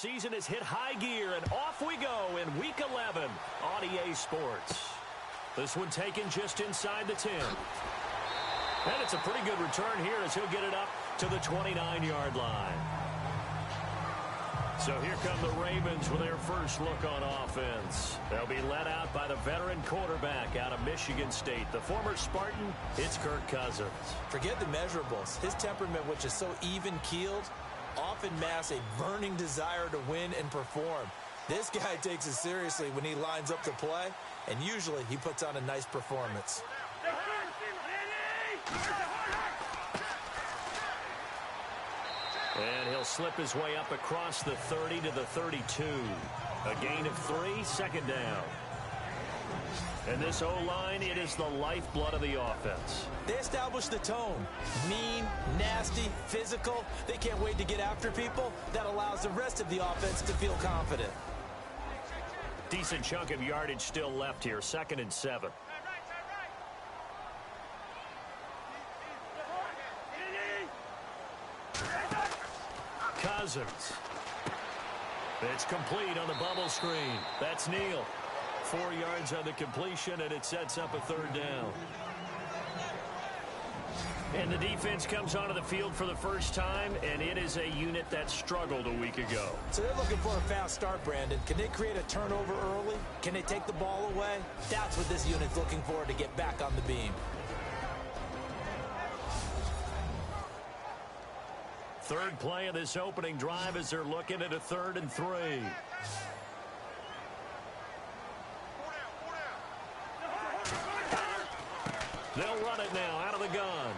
season has hit high gear, and off we go in Week 11 on EA Sports. This one taken just inside the 10. And it's a pretty good return here as he'll get it up to the 29-yard line. So here come the Ravens with their first look on offense. They'll be led out by the veteran quarterback out of Michigan State. The former Spartan, it's Kirk Cousins. Forget the measurables. His temperament, which is so even-keeled, often masks a burning desire to win and perform. This guy takes it seriously when he lines up to play, and usually he puts on a nice performance. And he'll slip his way up across the 30 to the 32. A gain of 3, second down. And this O-line, it is the lifeblood of the offense. They establish the tone. Mean, nasty, physical. They can't wait to get after people. That allows the rest of the offense to feel confident. Decent chunk of yardage still left here. 2nd and 7. Cousins. It's complete on the bubble screen. That's Neal. 4 yards on the completion, and it sets up a 3rd down. And the defense comes onto the field for the first time, and it is a unit that struggled a week ago. So they're looking for a fast start, Brandon. Can they create a turnover early? Can they take the ball away? That's what this unit's looking for to get back on the beam. Third play of this opening drive as they're looking at a 3rd and 3. They'll run it now out of the gun.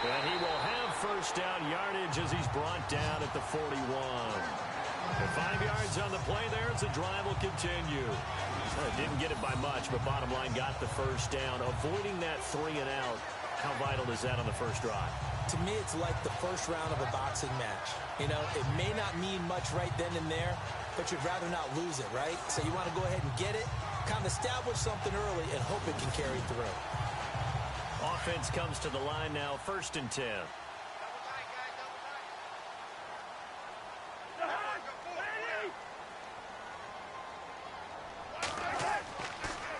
And he will have first down yardage as he's brought down at the 41. And 5 yards on the play there as the drive will continue. Didn't get it by much, but bottom line got the first down. Avoiding that 3 and out. How vital is that on the first drive? To me, it's like the first round of a boxing match. You know, it may not mean much right then and there, but you'd rather not lose it, right? So you want to go ahead and get it, kind of establish something early, and hope it can carry through. Offense comes to the line now, 1st and 10.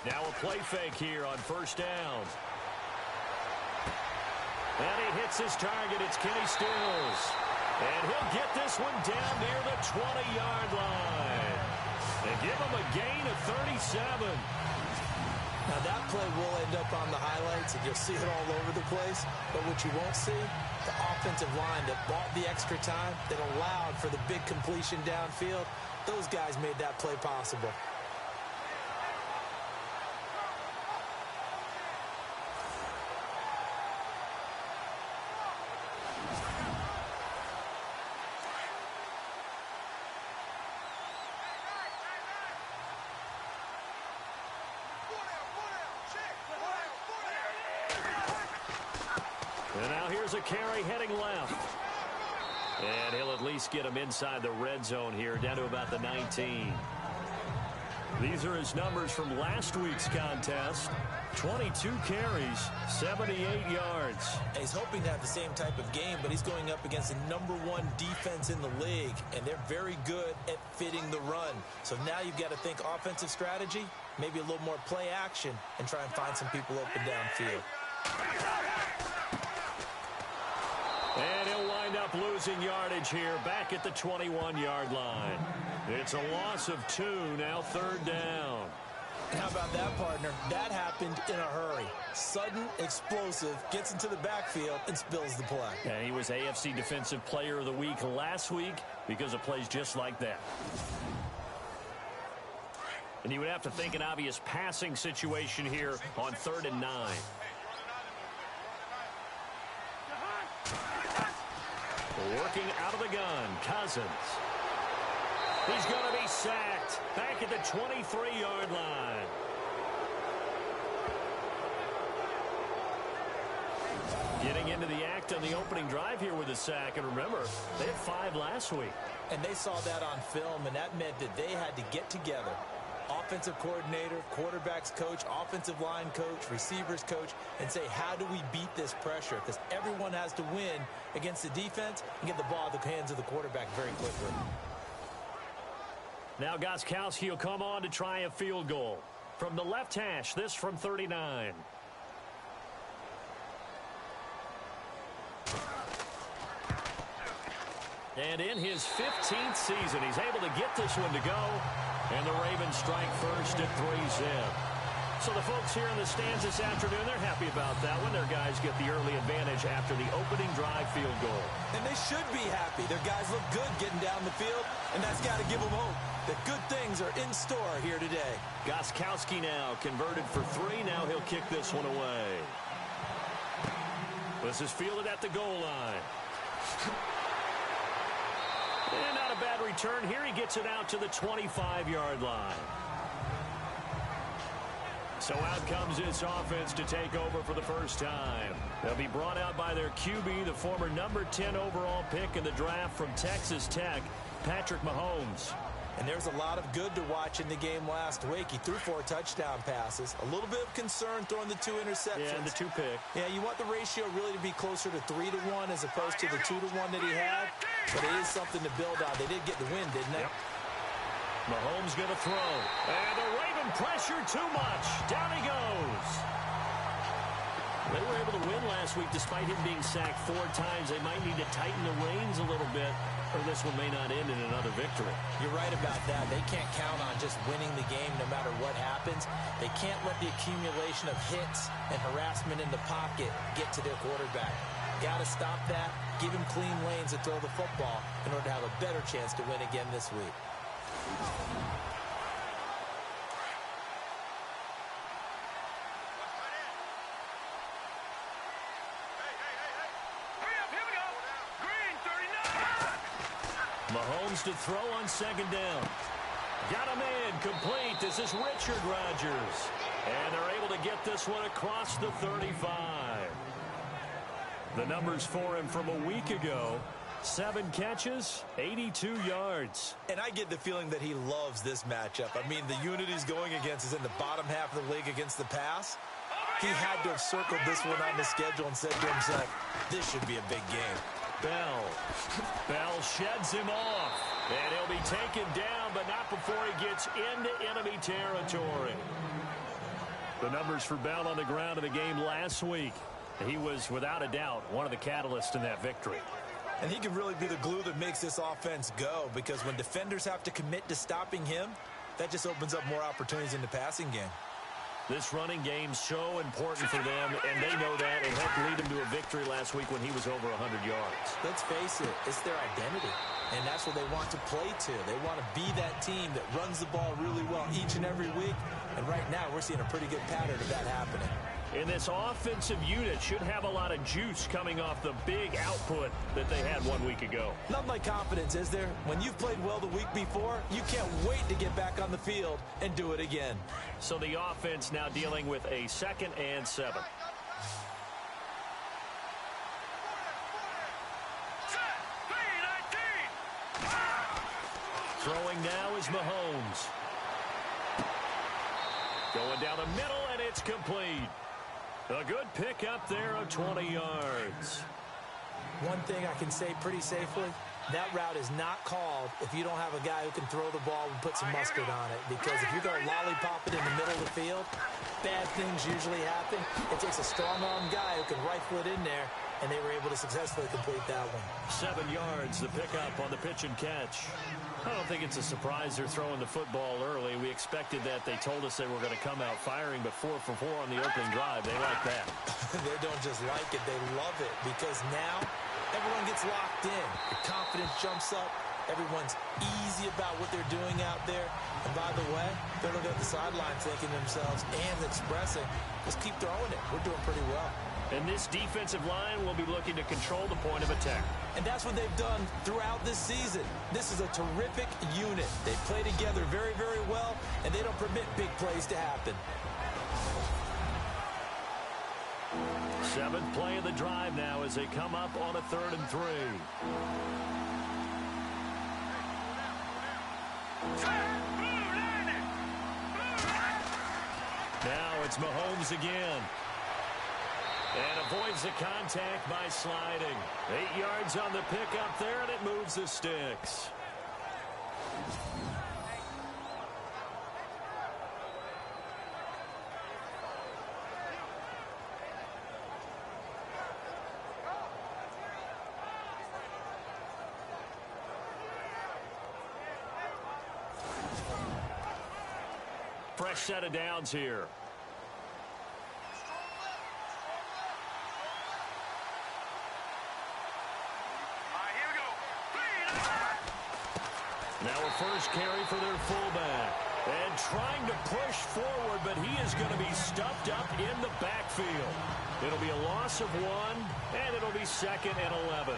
Now a play fake here on 1st down. And he hits his target. It's Kenny Stills. And he'll get this one down near the 20-yard line. And give him a gain of 37. Now that play will end up on the highlights, and you'll see it all over the place. But what you won't see, the offensive line that bought the extra time, that allowed for the big completion downfield, those guys made that play possible. And now here's a carry heading left. And he'll at least get him inside the red zone here, down to about the 19. These are his numbers from last week's contest. 22 carries, 78 yards. He's hoping to have the same type of game, but he's going up against the #1 defense in the league, and they're very good at fitting the run. So now you've got to think offensive strategy, maybe a little more play action, and try and find some people open downfield. And he'll wind up losing yardage here back at the 21-yard line. It's a loss of 2, now 3rd down. How about that, partner? That happened in a hurry. Sudden, explosive, gets into the backfield, and spills the play. And he was AFC Defensive Player of the Week last week because of plays just like that. And you would have to think an obvious passing situation here on 3rd and 9. Working out of the gun, Cousins. He's going to be sacked back at the 23-yard line. Getting into the act on the opening drive here with a sack. And remember, they had 5 last week. And they saw that on film, and that meant that they had to get together. Offensive coordinator, quarterbacks coach, offensive line coach, receivers coach, and say, how do we beat this pressure? Because everyone has to win against the defense and get the ball at the hands of the quarterback very quickly. Now Gostkowski will come on to try a field goal. From the left hash, this from 39. And in his 15th season, he's able to get this one to go. And the Ravens strike first at 3-zip. So the folks here in the stands this afternoon, they're happy about that one. Their guys get the early advantage after the opening drive field goal. And they should be happy. Their guys look good getting down the field, and that's got to give them hope that good things are in store here today. Gostkowski now converted for 3. Now he'll kick this one away. This is fielded at the goal line. And not a bad return here. He gets it out to the 25-yard line. So out comes this offense to take over for the first time. They'll be brought out by their QB, the former number 10 overall pick in the draft from Texas Tech, Patrick Mahomes. And there's a lot of good to watch in the game last week. He threw 4 touchdown passes. A little bit of concern throwing the 2 interceptions. Yeah, and the 2 pick. Yeah, you want the ratio really to be closer to 3-1 as opposed to the 2-1 that he had. But it is something to build on. They did get the win, didn't they? Yep. Mahomes going to throw. And the Raven pressure too much. Down he goes. They were able to win last week despite him being sacked 4 times. They might need to tighten the reins a little bit, or this one may not end in another victory. You're right about that. They can't count on just winning the game no matter what happens. They can't let the accumulation of hits and harassment in the pocket get to their quarterback. Got to stop that, give him clean lanes to throw the football in order to have a better chance to win again this week. Mahomes to throw on second down. Got him in, complete. This is Richard Rodgers. And they're able to get this one across the 35. The numbers for him from a week ago. 7 catches, 82 yards. And I get the feeling that he loves this matchup. I mean, the unit he's going against is in the bottom half of the league against the pass. He had to have circled this one on the schedule and said to himself, this should be a big game. Bell sheds him off. And he'll be taken down, but not before he gets into enemy territory. The numbers for Bell on the ground in the game last week. He was, without a doubt, one of the catalysts in that victory. And he can really be the glue that makes this offense go, because when defenders have to commit to stopping him, that just opens up more opportunities in the passing game. This running game so important for them, and they know that. It helped lead them to a victory last week when he was over 100 yards. Let's face it, it's their identity, and that's what they want to play to. They want to be that team that runs the ball really well each and every week, and right now we're seeing a pretty good pattern of that happening. And this offensive unit should have a lot of juice coming off the big output that they had 1 week ago. Nothing like confidence, is there? When you've played well the week before, you can't wait to get back on the field and do it again. So the offense now dealing with a 2nd and 7. Throwing now is Mahomes. Going down the middle, and it's complete. A good pickup there of 20 yards. One thing I can say pretty safely, that route is not called if you don't have a guy who can throw the ball and put some mustard on it. Because if you're going to lollipop it in the middle of the field, bad things usually happen. It takes a strong-arm guy who can rifle it in there, and they were able to successfully complete that one. 7 yards, the pickup on the pitch and catch. I don't think it's a surprise they're throwing the football early. We expected that. They told us they were going to come out firing, but 4 for 4 on the opening drive. They like that. They don't just like it, they love it, because now everyone gets locked in. The confidence jumps up. Everyone's easy about what they're doing out there. And by the way, they're looking at the sideline thinking to themselves and expressing, just keep throwing it. We're doing pretty well. And this defensive line will be looking to control the point of attack. And that's what they've done throughout this season. This is a terrific unit. They play together very, very well, and they don't permit big plays to happen. 7th play of the drive now as they come up on a 3rd and 3. Now it's Mahomes again. And avoids the contact by sliding. 8 yards on the pickup there, and it moves the sticks. Fresh set of downs here. Now a first carry for their fullback. And trying to push forward, but he is going to be stuffed up in the backfield. It'll be a loss of 1, and it'll be 2nd and 11.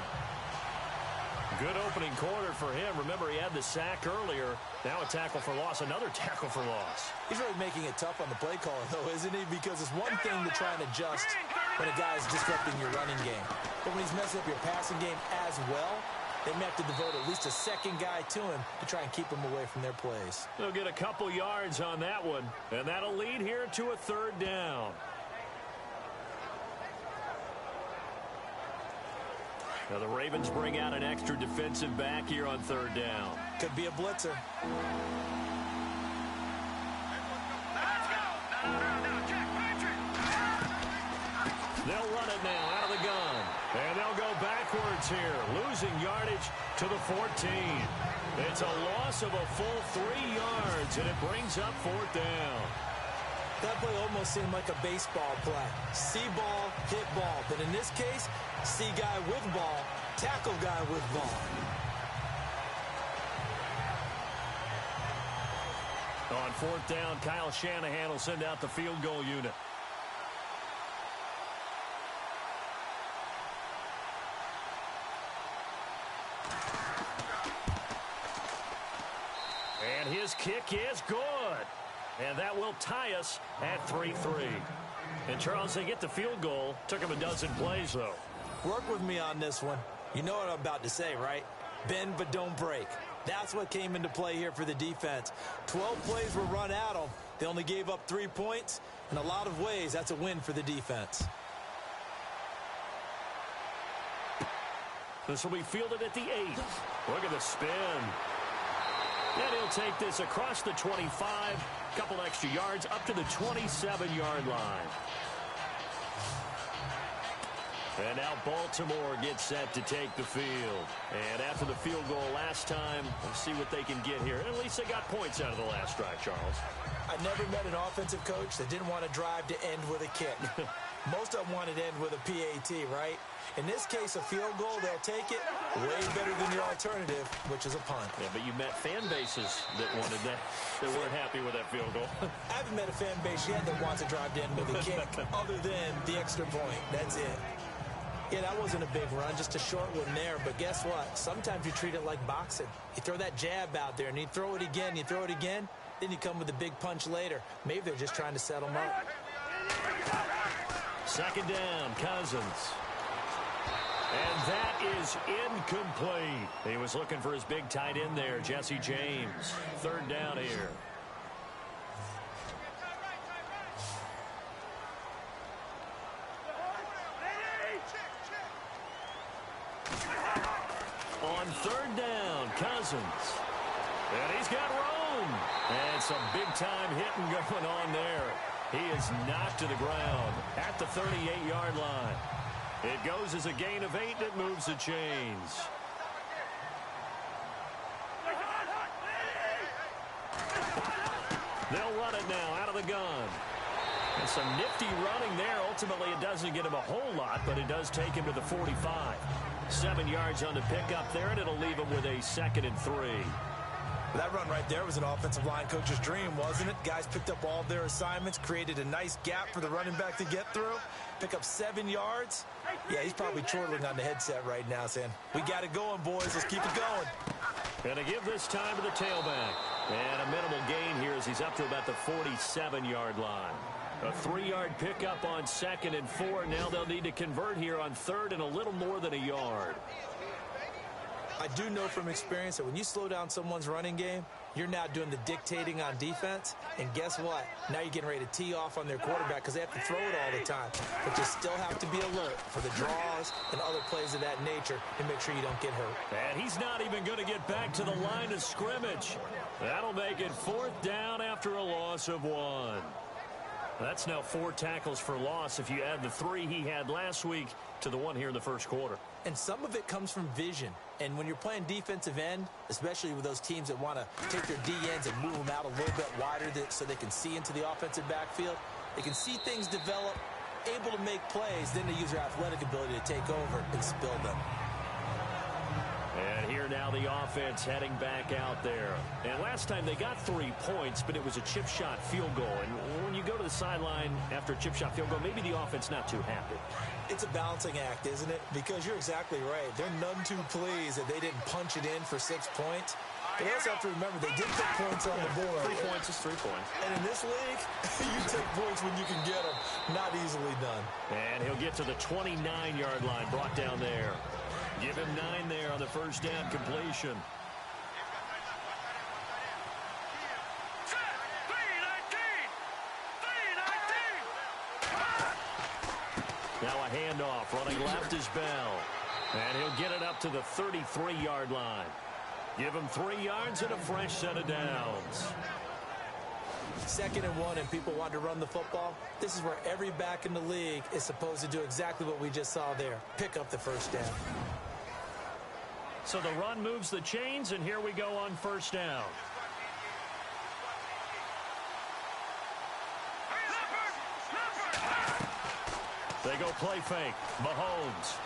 Good opening quarter for him. Remember, he had the sack earlier. Now a tackle for loss, another tackle for loss. He's really making it tough on the play caller, though, isn't he? Because it's one thing to try and adjust when a guy is disrupting your running game. But when he's messing up your passing game as well, they may have to devote at least a second guy to him to try and keep him away from their plays. They'll get a couple yards on that one, and that'll lead here to a 3rd down. Now the Ravens bring out an extra defensive back here on 3rd down. Could be a blitzer. They'll run it now out of the gun. And they'll go backwards here, losing yardage to the 14. It's a loss of a full 3 yards, and it brings up 4th down. That play almost seemed like a baseball play. See ball, hit ball. But in this case, see guy with ball, tackle guy with ball. On 4th down, Kyle Shanahan will send out the field goal unit. And his kick is good. And that will tie us at 3-3. And, Charles, they get the field goal. Took him a dozen plays, though. Work with me on this one. You know what I'm about to say, right? Bend but don't break. That's what came into play here for the defense. 12 plays were run at them. They only gave up 3 points. In a lot of ways, that's a win for the defense. This will be fielded at the 8. Look at the spin. And he'll take this across the 25, couple extra yards up to the 27-yard line. And now Baltimore gets set to take the field. And after the field goal last time, we'll see what they can get here. At least they got points out of the last drive, Charles. I never met an offensive coach that didn't want to drive to end with a kick. Most of them wanted to end with a PAT, right? In this case, a field goal, they'll take it way better than your alternative, which is a punt. Yeah, but you met fan bases that wanted that, that weren't happy with that field goal. I haven't met a fan base yet that wants to drive to end with a kick other than the extra point. That's it. Yeah, that wasn't a big run, just a short one there. But guess what? Sometimes you treat it like boxing. You throw that jab out there, and you throw it again, you throw it again, then you come with a big punch later. Maybe they're just trying to set them up. 2nd down, Cousins. And that is incomplete. He was looking for his big tight end there, Jesse James. 3rd down here. On 3rd down, Cousins. And he's got room. And some big-time hitting going on there. He is knocked to the ground at the 38-yard line. It goes as a gain of 8, and it moves the chains. They'll run it now out of the gun. And some nifty running there. Ultimately, it doesn't get him a whole lot, but it does take him to the 45. 7 yards on the pickup there, and it'll leave him with a 2nd and 3. That run right there was an offensive line coach's dream, wasn't it? Guys picked up all of their assignments, created a nice gap for the running back to get through, pick up 7 yards. Yeah, he's probably chortling on the headset right now saying, we got it going, boys. Let's keep it going. Going to give this time to the tailback. And a minimal gain here as he's up to about the 47-yard line. A 3-yard pickup on 2nd and 4. Now they'll need to convert here on 3rd and a little more than a yard. I do know from experience that when you slow down someone's running game, you're now doing the dictating on defense. And guess what? Now you're getting ready to tee off on their quarterback because they have to throw it all the time. But you still have to be alert for the draws and other plays of that nature to make sure you don't get hurt. And he's not even going to get back to the line of scrimmage. That'll make it 4th down after a loss of 1. That's now 4 tackles for loss if you add the 3 he had last week to the 1 here in the first quarter. And some of it comes from vision. And when you're playing defensive end, especially with those teams that want to take their D-ends and move them out a little bit wider so they can see into the offensive backfield, they can see things develop, able to make plays, then they use their athletic ability to take over and spill them. And here now the offense heading back out there. And last time they got 3 points, but it was a chip shot field goal. And when you go to the sideline after a chip shot field goal, maybe the offense not too happy. It's a balancing act, isn't it? Because you're exactly right. They're none too pleased that they didn't punch it in for 6 points. But you also have to remember they did put points on the board. 3 points is 3 points. And in this league, you take points when you can get them. Not easily done. And he'll get to the 29-yard line, brought down there. Give him 9 there on the first down completion. Now a handoff. Running left is Bell. And he'll get it up to the 33-yard line. Give him 3 yards and a fresh set of downs. 2nd and 1 and people want to run the football. This is where every back in the league is supposed to do exactly what we just saw there. Pick up the first down. So the run moves the chains, and here we go on first down. They go play fake. Mahomes.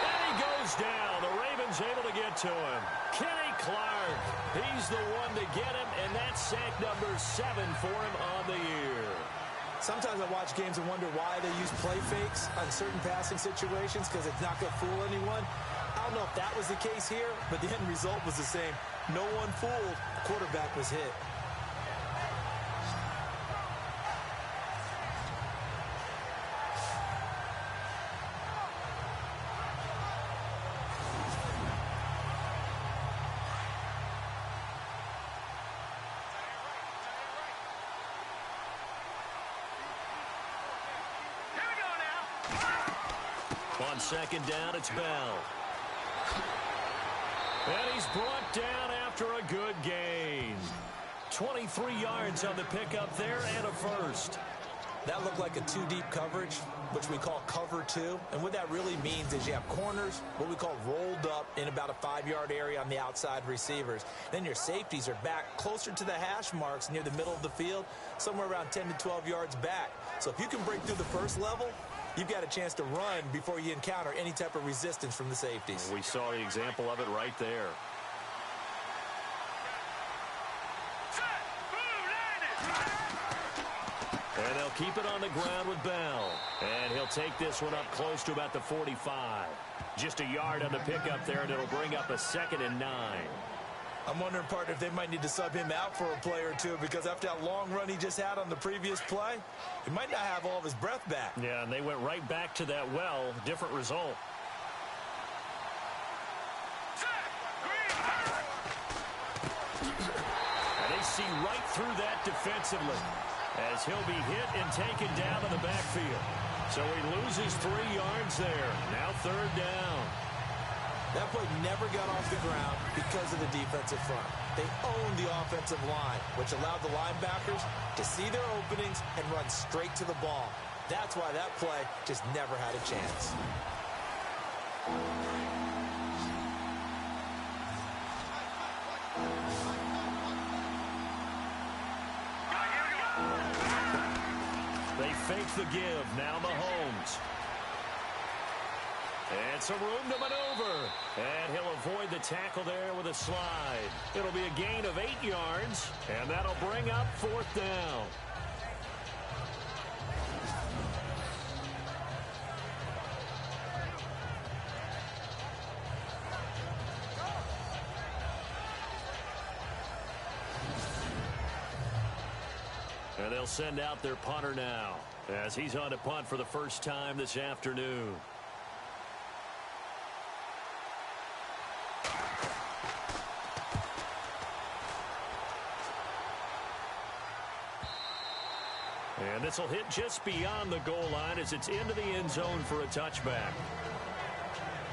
And he goes down. The Ravens able to get to him. Kenny Clark. He's the one to get him, and that's sack number 7 for him on the year. Sometimes I watch games and wonder why they use play fakes on certain passing situations because it's not going to fool anyone. I don't know if that was the case here, but the end result was the same. No one fooled. The quarterback was hit. On 2nd down, it's Bell. And he's brought down after a good gain. 23 yards on the pickup there and a first. That looked like a 2-deep coverage, which we call cover 2. And what that really means is you have corners, what we call rolled up in about a 5-yard area on the outside receivers. Then your safeties are back closer to the hash marks near the middle of the field, somewhere around 10 to 12 yards back. So if you can break through the first level, you've got a chance to run before you encounter any type of resistance from the safeties. We saw the example of it right there. And they'll keep it on the ground with Bell. And he'll take this one up close to about the 45. Just a yard on the pickup there, and it'll bring up a 2nd and 9. I'm wondering, partner, if they might need to sub him out for a play or two, because after that long run he just had on the previous play, he might not have all of his breath back. Yeah, and they went right back to that well. Different result. And they see right through that defensively as he'll be hit and taken down in the backfield. So he loses 3 yards there. Now 3rd down. That play never got off the ground because of the defensive front. They owned the offensive line, which allowed the linebackers to see their openings and run straight to the ball. That's why that play just never had a chance. They fake the give. Now Mahomes. And some room to maneuver. And he'll avoid the tackle there with a slide. It'll be a gain of 8 yards. And that'll bring up 4th down. And they'll send out their punter now as he's on to punt for the first time this afternoon. And this will hit just beyond the goal line as it's into the end zone for a touchback.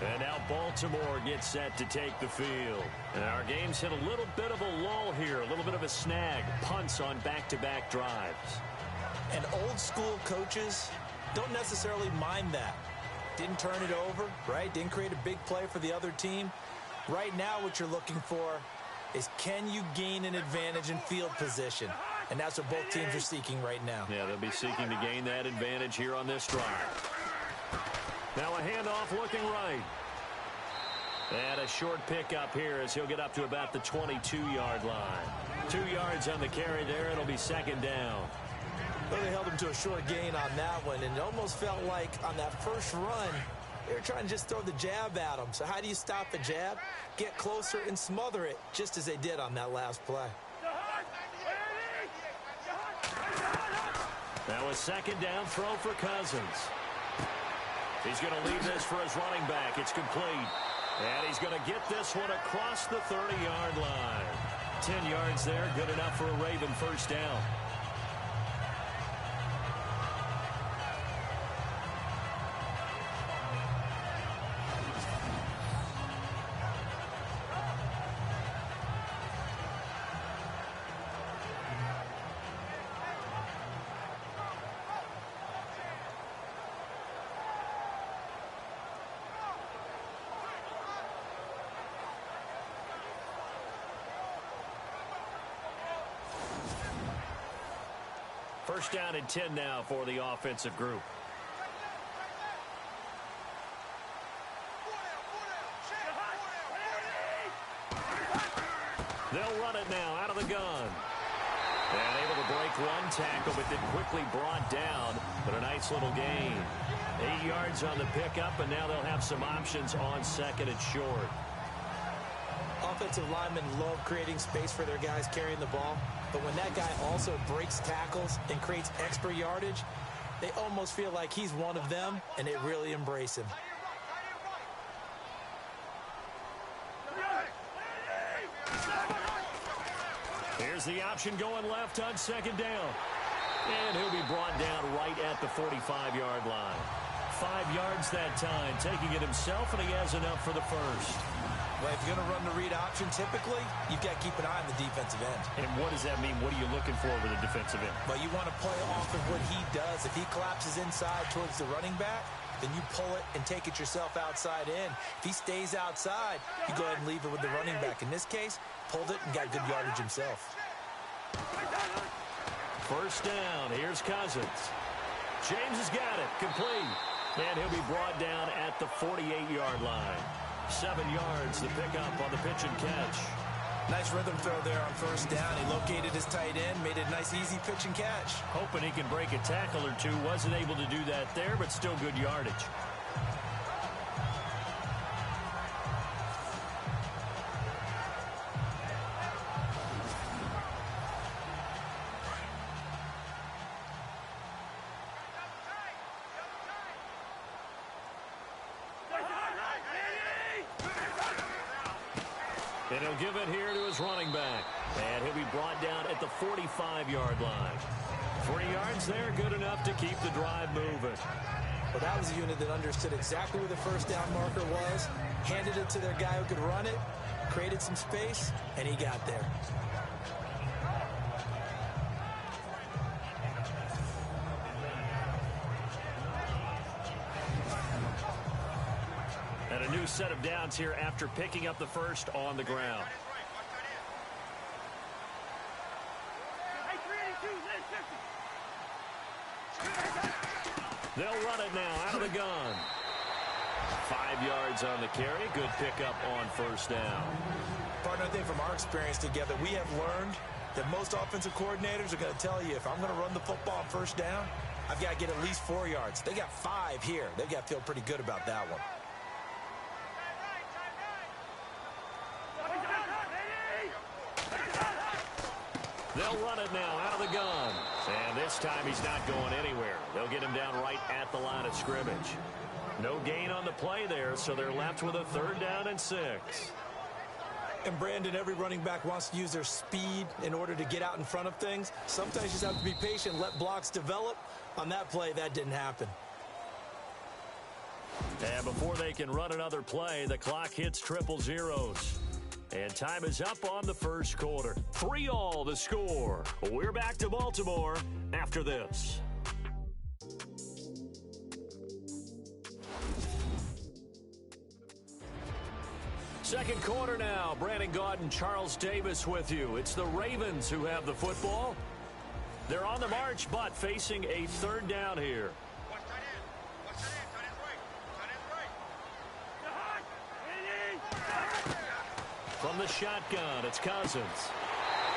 And now Baltimore gets set to take the field. And our game's hit a little bit of a lull here, a little bit of a snag. Punts on back-to-back drives. And old-school coaches don't necessarily mind that. Didn't turn it over, right? Didn't create a big play for the other team. Right now what you're looking for is, can you gain an advantage in field position? And that's what both teams are seeking right now. Yeah, they'll be seeking to gain that advantage here on this drive. Now a handoff looking right. And a short pickup here as he'll get up to about the 22-yard line. 2 yards on the carry there. It'll be second down. Well, they held him to a short gain on that one, and it almost felt like on that first run, they were trying to just throw the jab at him. So how do you stop the jab? Get closer and smother it, just as they did on that last play. Now a second down throw for Cousins. He's going to leave this for his running back. It's complete. And he's going to get this one across the 30-yard line. 10 yards there, good enough for a Raven first down. First down and 10 now for the offensive group. They'll run it now out of the gun. And able to break one tackle, but then quickly brought down. But a nice little gain. 8 yards on the pickup, and now they'll have some options on second and short. Offensive linemen love creating space for their guys carrying the ball. But when that guy also breaks tackles and creates extra yardage, they almost feel like he's one of them, and they really embrace him. Here's the option going left on second down. And he'll be brought down right at the 45-yard line. 5 yards that time, taking it himself, and he has enough for the first. Well, if you're going to run the read option, typically, you've got to keep an eye on the defensive end. And what does that mean? What are you looking for with a defensive end? Well, you want to play off of what he does. If he collapses inside towards the running back, then you pull it and take it yourself outside in. If he stays outside, you go ahead and leave it with the running back. In this case, pulled it and got good yardage himself. First down. Here's Cousins. James has got it. Complete. And he'll be brought down at the 48-yard line. 7 yards, the pickup on the pitch and catch. Nice rhythm throw there on first down. He located his tight end, made it a nice, easy pitch and catch. Hoping he can break a tackle or two. Wasn't able to do that there, but still good yardage. And he'll give it here to his running back. And he'll be brought down at the 45-yard line. 3 yards there, good enough to keep the drive moving. Well, that was a unit that understood exactly where the first down marker was, handed it to their guy who could run it, created some space, and he got there. And a new set of downs here after picking up the first on the ground. They'll run it now out of the gun. 5 yards on the carry. Good pickup on first down. Partner, I think from our experience together, we have learned that most offensive coordinators are going to tell you, if I'm going to run the football on first down, I've got to get at least 4 yards. They got 5 here. They've got to feel pretty good about that one. They'll run it now out of the gun. And this time he's not going anywhere. They'll get him down right at the line of scrimmage. No gain on the play there, so they're left with a 3rd down and 6. And Brandon, every running back wants to use their speed in order to get out in front of things. Sometimes you just have to be patient, let blocks develop. On that play, that didn't happen. And before they can run another play, the clock hits triple zeros. And time is up on the first quarter. 3-all the score. We're back to Baltimore after this. Second quarter now. Brandon Gaudin, Charles Davis with you. It's the Ravens who have the football. They're on the march, but facing a third down here. From the shotgun, it's Cousins.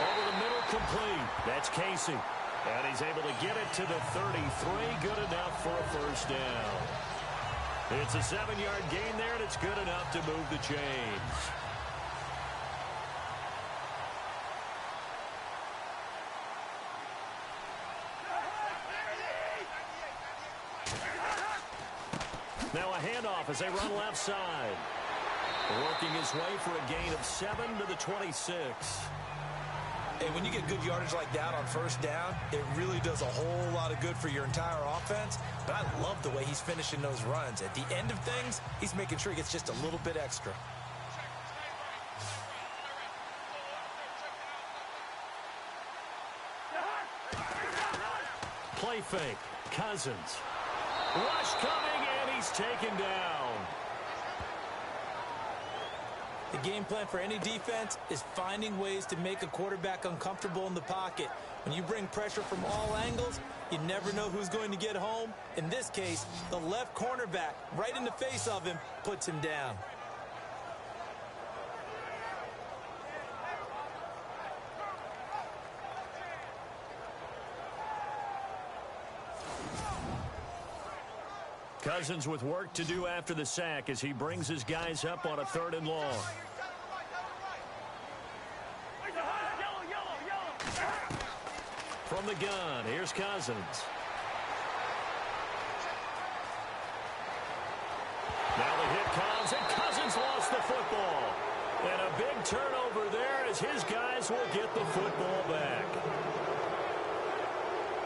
Over the middle, complete. That's Casey. And he's able to get it to the 33. Good enough for a first down. It's a 7-yard gain there, and it's good enough to move the chains. Now a handoff as they run left side. Working his way for a gain of 7 to the 26. And when you get good yardage like that on first down, it really does a whole lot of good for your entire offense. But I love the way he's finishing those runs. At the end of things, he's making sure he gets just a little bit extra. Play fake. Cousins. Rush coming, and he's taken down. The game plan for any defense is finding ways to make a quarterback uncomfortable in the pocket. When you bring pressure from all angles, you never know who's going to get home. In this case, the left cornerback, right in the face of him, puts him down. Cousins with work to do after the sack as he brings his guys up on a 3rd and long. From the gun, here's Cousins. Now the hit comes, and Cousins lost the football. And a big turnover there as his guys will get the football back.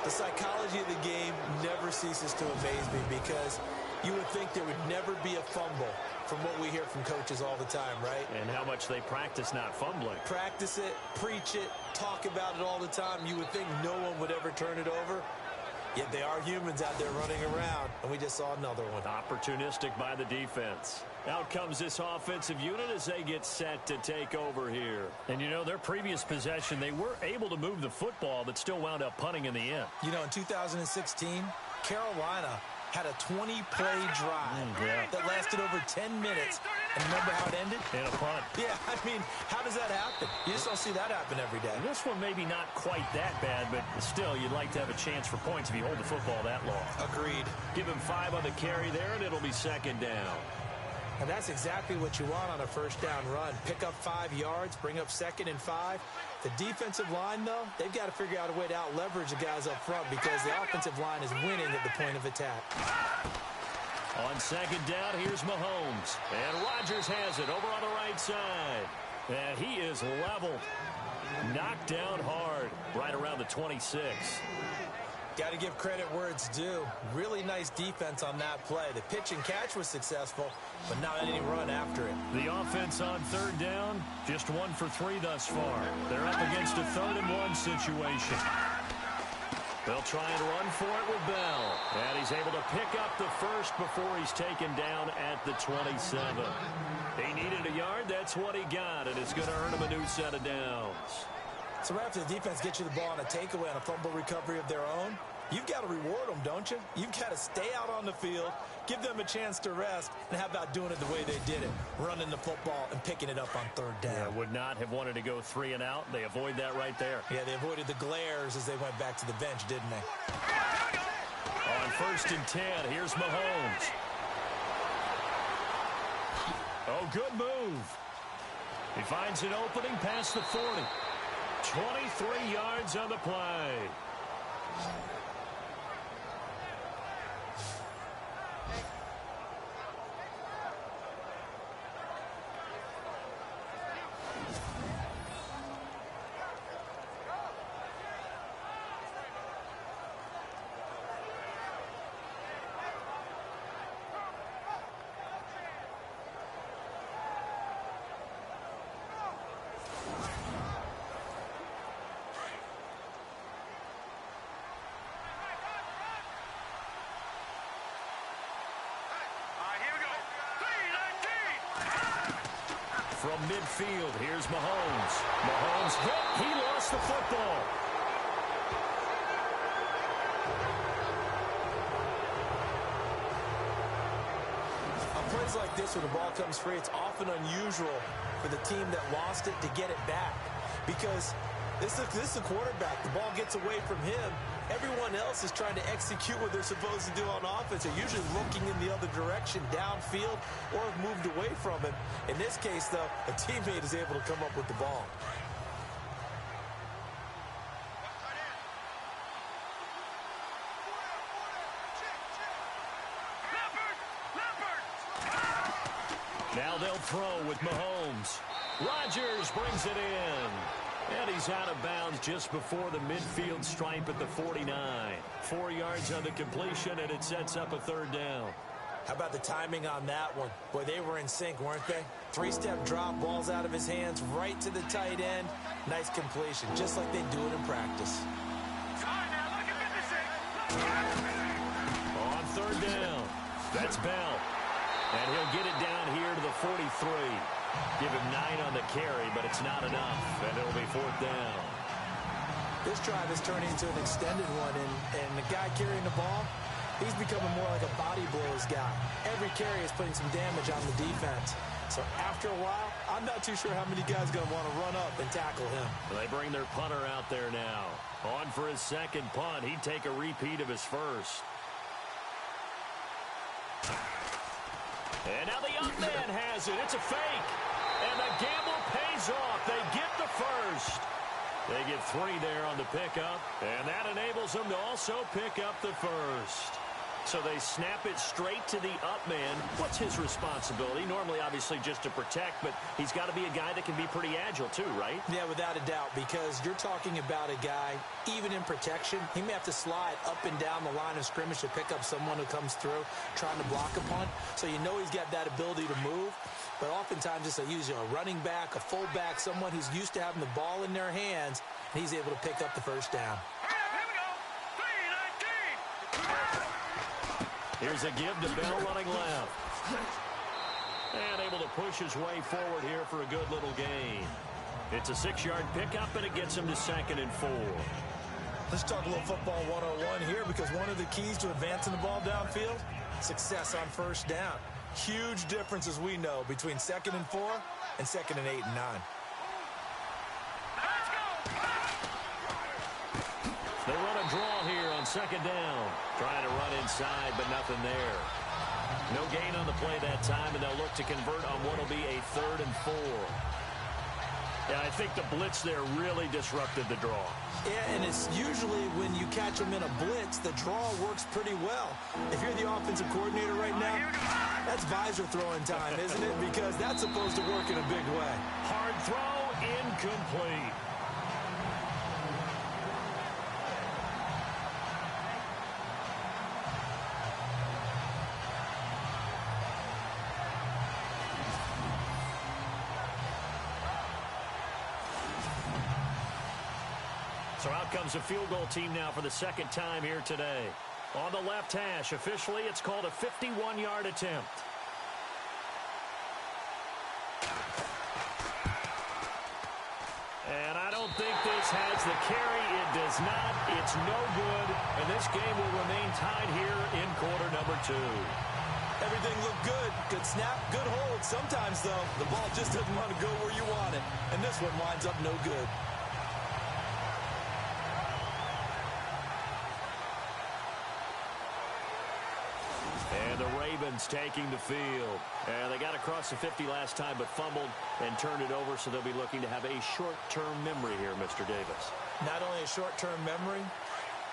The psychology of the game never ceases to amaze me because you would think there would never be a fumble from what we hear from coaches all the time, right? And how much they practice not fumbling. Practice it, preach it, talk about it all the time. You would think no one would ever turn it over. Yet they are humans out there running around, and we just saw another one. Opportunistic by the defense. Out comes this offensive unit as they get set to take over here. And, you know, their previous possession, they were able to move the football, but still wound up punting in the end. You know, in 2016, Carolina had a 20-play drive that lasted over 10 minutes. And remember how it ended? In a punt. Yeah, I mean, how does that happen? You just don't see that happen every day. This one maybe not quite that bad, but still, you'd like to have a chance for points if you hold the football that long. Agreed. Give him 5 on the carry there, and it'll be 2nd down. And that's exactly what you want on a first down run. Pick up 5 yards, bring up 2nd and 5. The defensive line, though, they've got to figure out a way to out-leverage the guys up front because the offensive line is winning at the point of attack. On 2nd down, here's Mahomes. And Rodgers has it over on the right side. And he is leveled. Knocked down hard right around the 26. Got to give credit where it's due. Really nice defense on that play. The pitch and catch was successful, but not any run after it. The offense on 3rd down, just 1 for 3 thus far. They're up against a 3rd and 1 situation. They'll try and run for it with Bell. And he's able to pick up the first before he's taken down at the 27. He needed a yard. That's what he got, and it's going to earn him a new set of downs. So right after the defense gets you the ball on a takeaway on a fumble recovery of their own, you've got to reward them, don't you? You've got to stay out on the field, give them a chance to rest, and how about doing it the way they did it, running the football and picking it up on 3rd down. Yeah, would not have wanted to go 3 and out. They avoid that right there. Yeah, they avoided the glares as they went back to the bench, didn't they? On 1st and 10, here's Mahomes. Oh, good move. He finds an opening past the 40. 23 yards on the play. from midfield. Here's Mahomes. Mahomes hit. He lost the football. On plays like this where the ball comes free, it's often unusual for the team that lost it to get it back. Because this is a quarterback. The ball gets away from him. Everyone else is trying to execute what they're supposed to do on offense. They're usually looking in the other direction, downfield, or have moved away from him. In this case, though, a teammate is able to come up with the ball. Now they'll throw with Mahomes. Rodgers brings it in. And he's out of bounds just before the midfield stripe at the 49. 4 yards on the completion, and it sets up a third down. How about the timing on that one? Boy, they were in sync, weren't they? 3-step drop, ball's out of his hands, right to the tight end. Nice completion, just like they do it in practice. On third down, that's Bell. And he'll get it down here to the 43. Give him 9 on the carry, but it's not enough, and it'll be fourth down. This drive has turned into an extended one, and the guy carrying the ball, he's becoming more like a body blows guy. Every carry is putting some damage on the defense. So after a while, I'm not too sure how many guys are going to want to run up and tackle him. They bring their punter out there now. On for his second punt. He'd take a repeat of his first. And now the up man has it. It's a fake. And the gamble pays off. They get the first. They get 3 there on the pickup. And that enables them to also pick up the first. So they snap it straight to the up man. What's his responsibility? Normally, obviously, just to protect, but he's got to be a guy that can be pretty agile too, right? Yeah, without a doubt, because you're talking about a guy, even in protection, he may have to slide up and down the line of scrimmage to pick up someone who comes through trying to block a punt. So you know he's got that ability to move, but oftentimes it's a running back, a fullback, someone who's used to having the ball in their hands, and he's able to pick up the first down. Here's a give to Bell running left. And able to push his way forward here for a good little gain. It's a 6-yard pickup, and it gets him to 2nd and 4. Let's talk a little football 101 here, because one of the keys to advancing the ball downfield, success on first down. Huge difference, as we know, between 2nd and 4 and 2nd and 8 and 9. They run a draw here on 2nd down. Trying to run inside, but nothing there. No gain on the play that time, and they'll look to convert on what will be a 3rd and 4. Yeah, I think the blitz there really disrupted the draw. Yeah, and it's usually when you catch them in a blitz, the draw works pretty well. If you're the offensive coordinator right now, that's visor throwing time, isn't it? Because that's supposed to work in a big way. Hard throw, incomplete. So out comes a field goal team now for the 2nd time here today. On the left hash, officially, it's called a 51-yard attempt. And I don't think this has the carry. It does not. It's no good. And this game will remain tied here in quarter number 2. Everything looked good. Good snap, good hold. Sometimes, though, the ball just doesn't want to go where you want it. And this one winds up no good. And the Ravens taking the field. And they got across the 50 last time, but fumbled and turned it over, so they'll be looking to have a short-term memory here, Mr. Davis. Not only a short-term memory,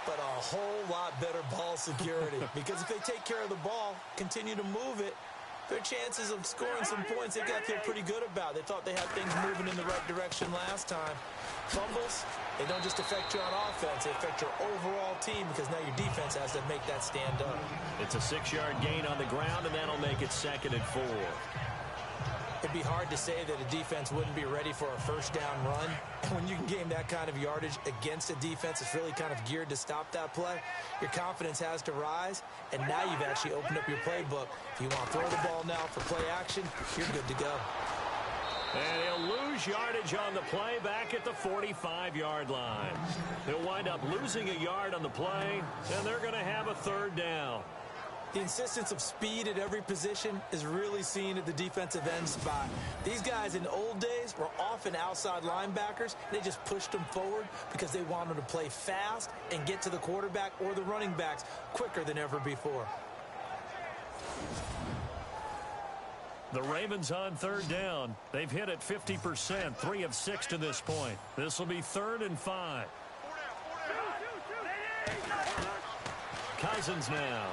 but a whole lot better ball security. Because if they take care of the ball, continue to move it, their chances of scoring some points, they've got to feel pretty good about. They thought they had things moving in the right direction last time. Fumbles, they don't just affect you on offense, they affect your overall team, because now your defense has to make that stand up. It's a 6-yard gain on the ground, and that'll make it 2nd and 4. It'd be hard to say that a defense wouldn't be ready for a first down run. And when you can gain that kind of yardage against a defense that's really kind of geared to stop that play, your confidence has to rise, and now you've actually opened up your playbook. If you want to throw the ball now for play action, you're good to go. And he'll lose yardage on the play back at the 45-yard line. He'll wind up losing a yard on the play, and they're going to have a third down. The insistence of speed at every position is really seen at the defensive end spot. These guys in the old days were often outside linebackers. They just pushed them forward because they wanted to play fast and get to the quarterback or the running backs quicker than ever before. The Ravens on third down. They've hit it 50%, 3 of 6 to this point. This will be 3rd and 5. Cousins now.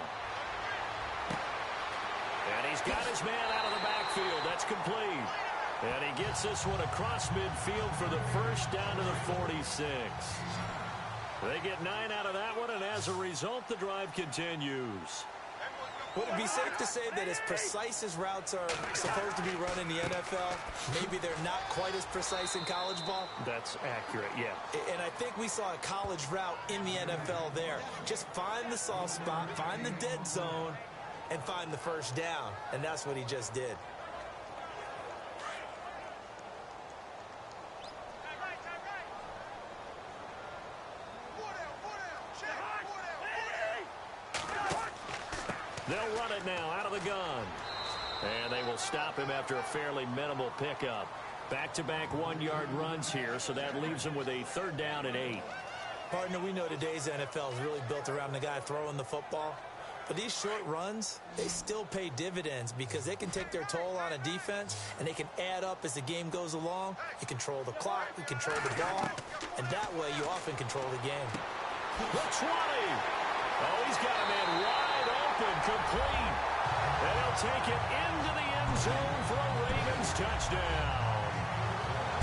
And he's got his man out of the backfield. That's complete. And he gets this one across midfield for the first down to the 46. They get 9 out of that one, and as a result, the drive continues. Would it be safe to say that as precise as routes are supposed to be run in the NFL, maybe they're not quite as precise in college ball? That's accurate, yeah. And I think we saw a college route in the NFL there. Just find the soft spot, find the dead zone, and find the first down. And that's what he just did. They'll run it now out of the gun. And they will stop him after a fairly minimal pickup. Back-to-back 1-yard runs here, so that leaves him with a 3rd down and 8. Partner, we know today's NFL is really built around the guy throwing the football. But these short runs, they still pay dividends because they can take their toll on a defense, and they can add up as the game goes along. You control the clock, you control the ball, and that way you often control the game. The 20. Oh, he's got a man wide open, complete. And he'll take it into the end zone for a Ravens touchdown.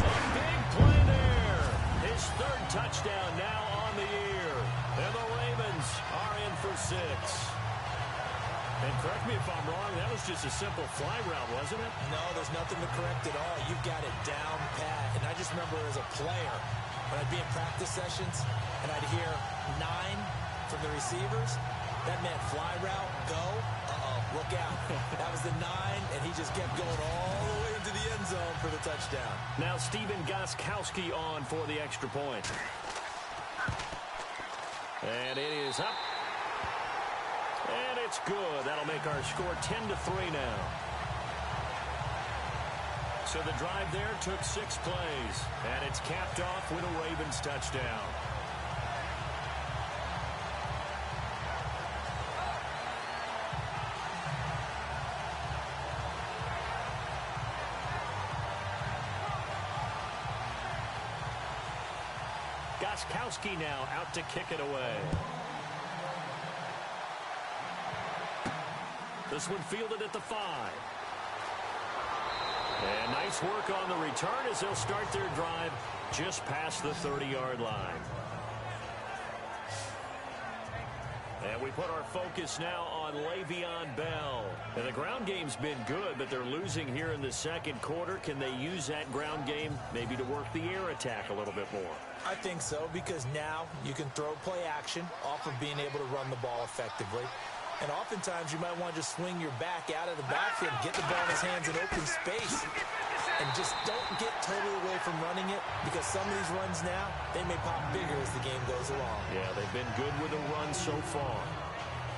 A big play there. His 3rd touchdown now on the year. And the Ravens are in for 6. And correct me if I'm wrong, that was just a simple fly route, wasn't it? No, there's nothing to correct at all. You've got it down pat. And I just remember as a player, when I'd be in practice sessions, and I'd hear 9 from the receivers, that meant fly route, go, look out. That was the 9, and he just kept going all the way into the end zone for the touchdown. Now Stephen Gostkowski on for the extra point. And it is up. And it's good. That'll make our score 10-3 now. So the drive there took 6 plays, and it's capped off with a Ravens touchdown. Gostkowski now out to kick it away. This one fielded at the 5. And nice work on the return as they'll start their drive just past the 30-yard line. And we put our focus now on Le'Veon Bell. And the ground game's been good, but they're losing here in the second quarter. Can they use that ground game maybe to work the air attack a little bit more? I think so, because now you can throw play action off of being able to run the ball effectively. And oftentimes you might want to just swing your back out of the backfield, get the ball in his hands in open space, and just don't get totally away from running it, because some of these runs now, they may pop bigger as the game goes along. Yeah, they've been good with the run so far.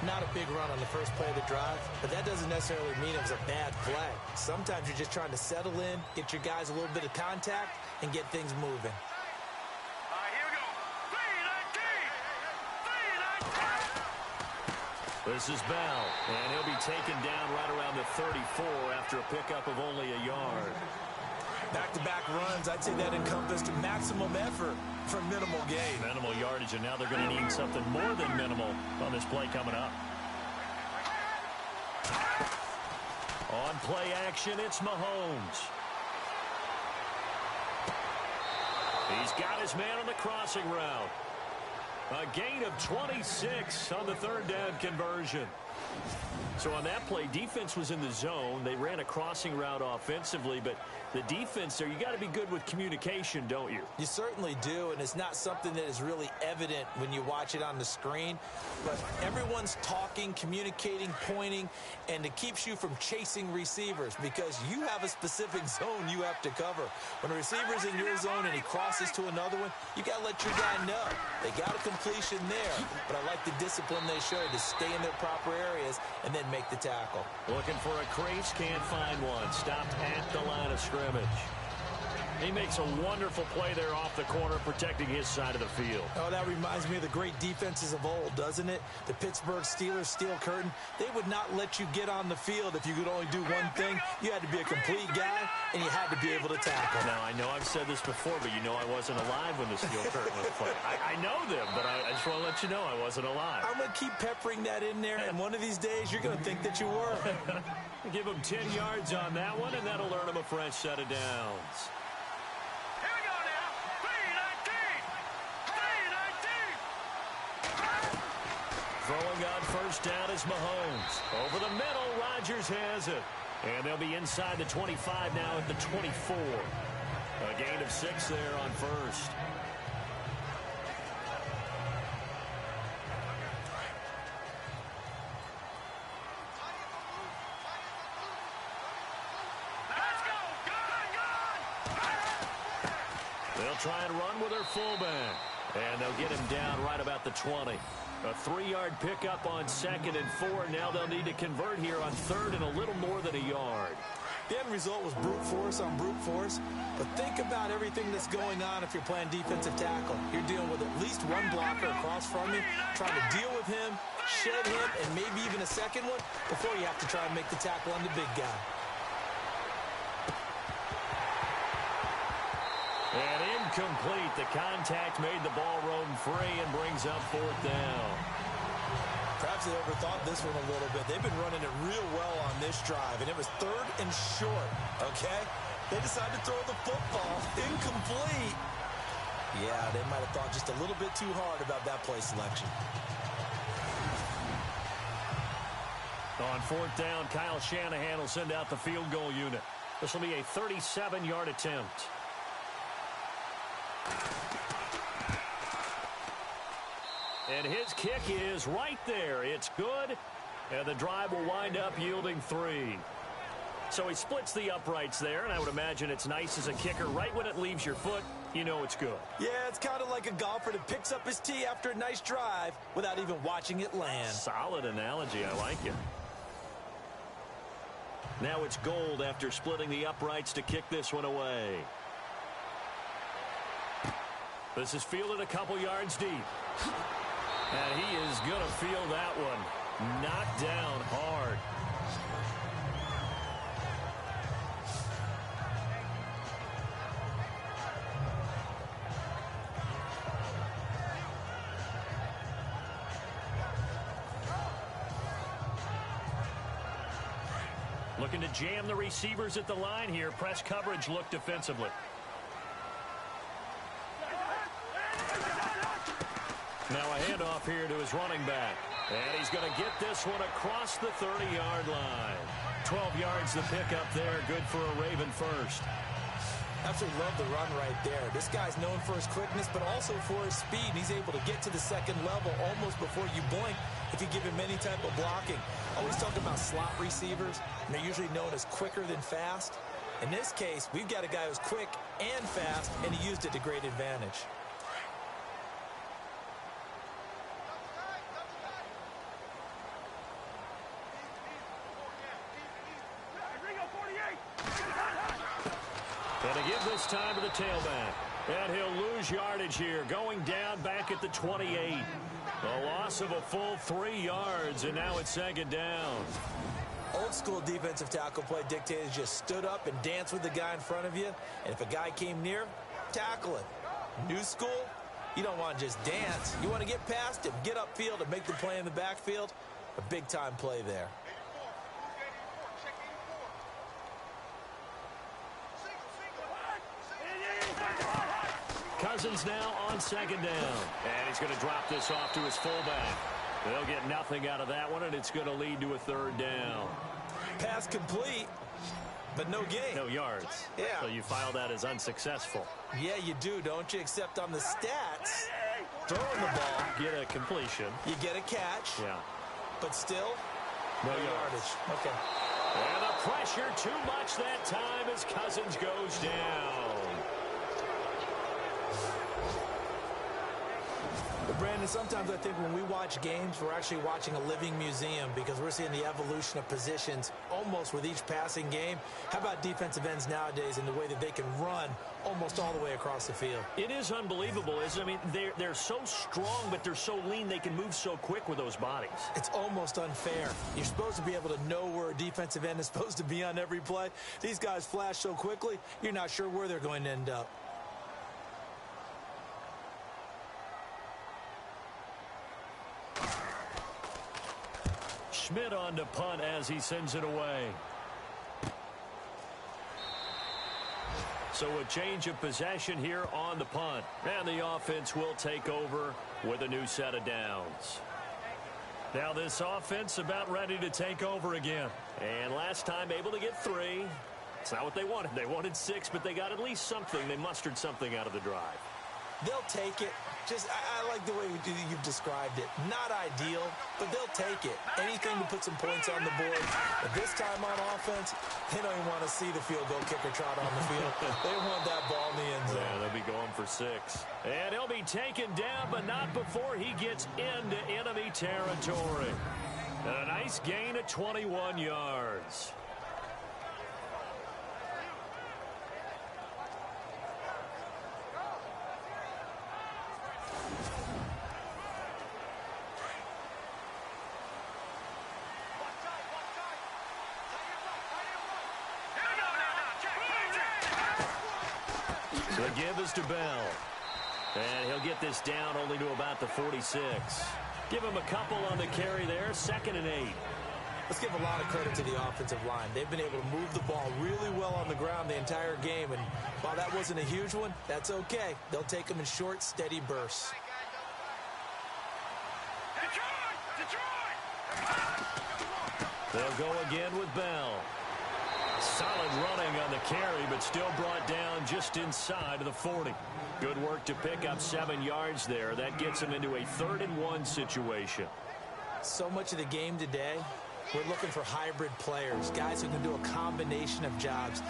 Not a big run on the first play of the drive, but that doesn't necessarily mean it was a bad play. Sometimes you're just trying to settle in, get your guys a little bit of contact, and get things moving. This is Bell, and he'll be taken down right around the 34 after a pickup of only a yard. Back-to-back runs, I'd say that encompassed maximum effort for minimal gain. Minimal yardage, and now they're going to need something more than minimal on this play coming up. On play action, it's Mahomes. He's got his man on the crossing route. A gain of 26 on the 3rd down conversion. So on that play, defense was in the zone. They ran a crossing route offensively, but the defense there, you got to be good with communication, don't you? You certainly do, and it's not something that is really evident when you watch it on the screen. But everyone's talking, communicating, pointing, and it keeps you from chasing receivers because you have a specific zone you have to cover. When a receiver's in your zone and he crosses to another one, you got to let your guy know. They got a completion there, but I like the discipline they showed to stay in their proper areas and then make the tackle. Looking for a crease, can't find one. Stopped at the line of scrimmage. He makes a wonderful play there off the corner, protecting his side of the field. Oh, that reminds me of the great defenses of old, doesn't it? The Pittsburgh Steelers steel curtain. They would not let you get on the field if you could only do one thing. You had to be a complete guy, and you had to be able to tackle. Now, I know I've said this before, but you know I wasn't alive when the steel curtain was played. I know them, but I just want to let you know I wasn't alive. I'm going to keep peppering that in there, and one of these days you're going to think that you were. Give him 10 yards on that one, and that'll earn him a fresh set of downs. Throwing on first down is Mahomes. Over the middle, Rodgers has it. And they'll be inside the 25 now at the 24. A gain of 6 there on first. They'll try and run with their fullback. And they'll get him down right about the 20. A 3-yard pickup on 2nd and 4. Now they'll need to convert here on 3rd and a little more than a yard. The end result was brute force on brute force. But think about everything that's going on if you're playing defensive tackle. You're dealing with at least one blocker across from you, trying to deal with him, shed him, and maybe even a second one before you have to try and make the tackle on the big guy. And incomplete. The contact made the ball roam free and brings up 4th down. Perhaps they overthought this one a little bit. They've been running it real well on this drive, and it was 3rd and short, okay? They decided to throw the football. Incomplete. Yeah, they might have thought just a little bit too hard about that play selection. On 4th down, Kyle Shanahan will send out the field goal unit. This will be a 37-yard attempt. And his kick is right there. It's good, and the drive will wind up yielding 3. So he splits the uprights there, and I would imagine it's nice as a kicker. Right when it leaves your foot, you know it's good. Yeah, it's kind of like a golfer that picks up his tee after a nice drive without even watching it land. Solid analogy. I like it. Now it's Gold after splitting the uprights to kick this one away. This is fielded a couple yards deep. And he is going to feel that one. Knocked down hard. Looking to jam the receivers at the line here. Press coverage look defensively. Now a handoff here to his running back. And he's going to get this one across the 30-yard line. 12 yards the pickup there. Good for a Raven first. Absolutely love the run right there. This guy's known for his quickness, but also for his speed. And he's able to get to the second level almost before you blink if you give him any type of blocking. Always talk about slot receivers, and they're usually known as quicker than fast. In this case, we've got a guy who's quick and fast, and he used it to great advantage. And to give this time to the tailback. And he'll lose yardage here, going down back at the 28. A loss of a full 3 yards, and now it's 2nd down. Old school defensive tackle play dictated just stood up and danced with the guy in front of you. And if a guy came near, tackle him. New school, you don't want to just dance. You want to get past him, get upfield, and make the play in the backfield. A big-time play there. Cousins now on 2nd down. And he's going to drop this off to his fullback. They'll get nothing out of that one, and it's going to lead to a third down. Pass complete, but no gain. No yards. Yeah. So you file that as unsuccessful. Yeah, you do, don't you? Except on the stats, throwing the ball. Get a completion. You get a catch. Yeah. But still, no yardage. Okay. And the pressure too much that time as Cousins goes down. But Brandon, sometimes I think when we watch games, we're actually watching a living museum because we're seeing the evolution of positions almost with each passing game. How about defensive ends nowadays and the way that they can run almost all the way across the field? It is unbelievable, isn't it? I mean, they're so strong, but they're so lean. They can move so quick with those bodies. It's almost unfair. You're supposed to be able to know where a defensive end is supposed to be on every play. These guys flash so quickly, you're not sure where they're going to end up. Schmidt on to punt as he sends it away. So a change of possession here on the punt. And the offense will take over with a new set of downs. Now this offense about ready to take over again. And last time able to get 3. It's not what they wanted. They wanted 6, but they got at least something. They mustered something out of the drive. They'll take it. I like the way you've described it. Not ideal, but they'll take it. Anything to put some points on the board. But this time on offense, they don't even want to see the field goal kicker trot on the field. They want that ball in the end zone. Yeah, they'll be going for 6. And he'll be taken down, but not before he gets into enemy territory. And a nice gain of 21 yards. The give is to Bell. And he'll get this down only to about the 46. Give him a couple on the carry there. 2nd and 8. Let's give a lot of credit to the offensive line. They've been able to move the ball really well on the ground the entire game. And while that wasn't a huge one, that's okay. They'll take them in short, steady bursts. They'll go again with Bell. Solid running on the carry, but still brought down just inside of the 40. Good work to pick up 7 yards there. That gets him into a 3rd and 1 situation. So much of the game today, we're looking for hybrid players, guys who can do a combination of jobs.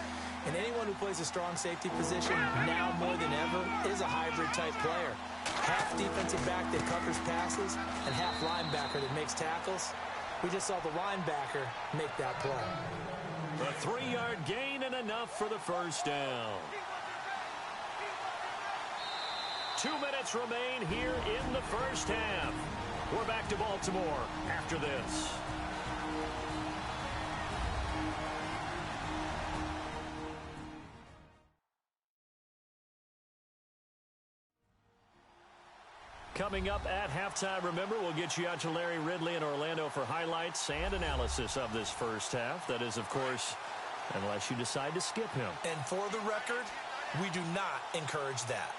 And anyone who plays a strong safety position, now more than ever, is a hybrid-type player. Half defensive back that covers passes and half linebacker that makes tackles. We just saw the linebacker make that play. A 3-yard gain and enough for the first down. 2 minutes remain here in the first half. We're back to Baltimore after this. Coming up at halftime, remember, we'll get you out to Larry Ridley in Orlando for highlights and analysis of this first half. That is, of course, unless you decide to skip him. And for the record, we do not encourage that.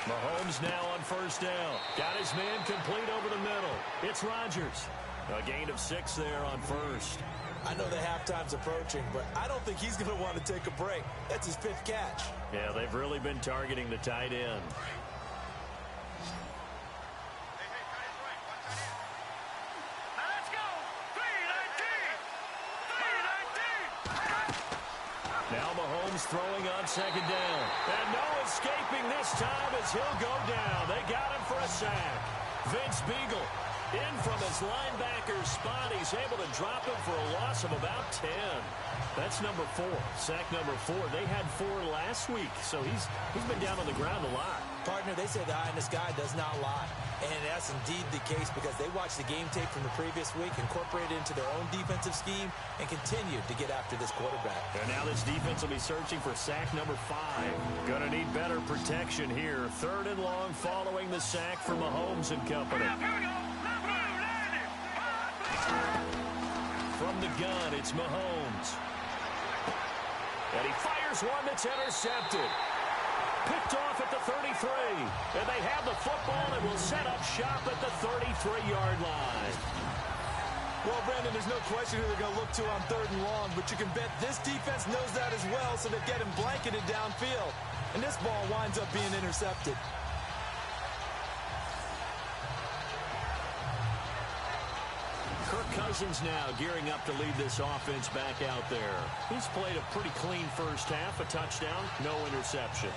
Mahomes now on first down. Got his man complete over the middle. It's Rodgers. A gain of 6 there on first. I know the halftime's approaching, but I don't think he's going to want to take a break. That's his 5th catch. Yeah, they've really been targeting the tight end. Now Mahomes throwing on 2nd down. And no escaping this time as he'll go down. They got him for a sack. Vince Beagle in from his linebacker spot. He's able to drop him for a loss of about 10. That's number 4. Sack number 4. They had 4 last week, so he's been down on the ground a lot. Partner, they say the eye in the sky does not lie. And that's indeed the case because they watched the game tape from the previous week, incorporated it into their own defensive scheme, and continued to get after this quarterback. And now this defense will be searching for sack number 5. Going to need better protection here. 3rd and long following the sack for Mahomes and company. From the gun, it's Mahomes. And he fires one that's intercepted. Picked off at the 33. And they have the football and will set up shop at the 33-yard line. Well, Brandon, there's no question who they're going to look to on 3rd and long, but you can bet this defense knows that as well, so they're getting blanketed downfield. And this ball winds up being intercepted. Kirk Cousins now gearing up to lead this offense back out there. He's played a pretty clean first half, a touchdown, no interceptions.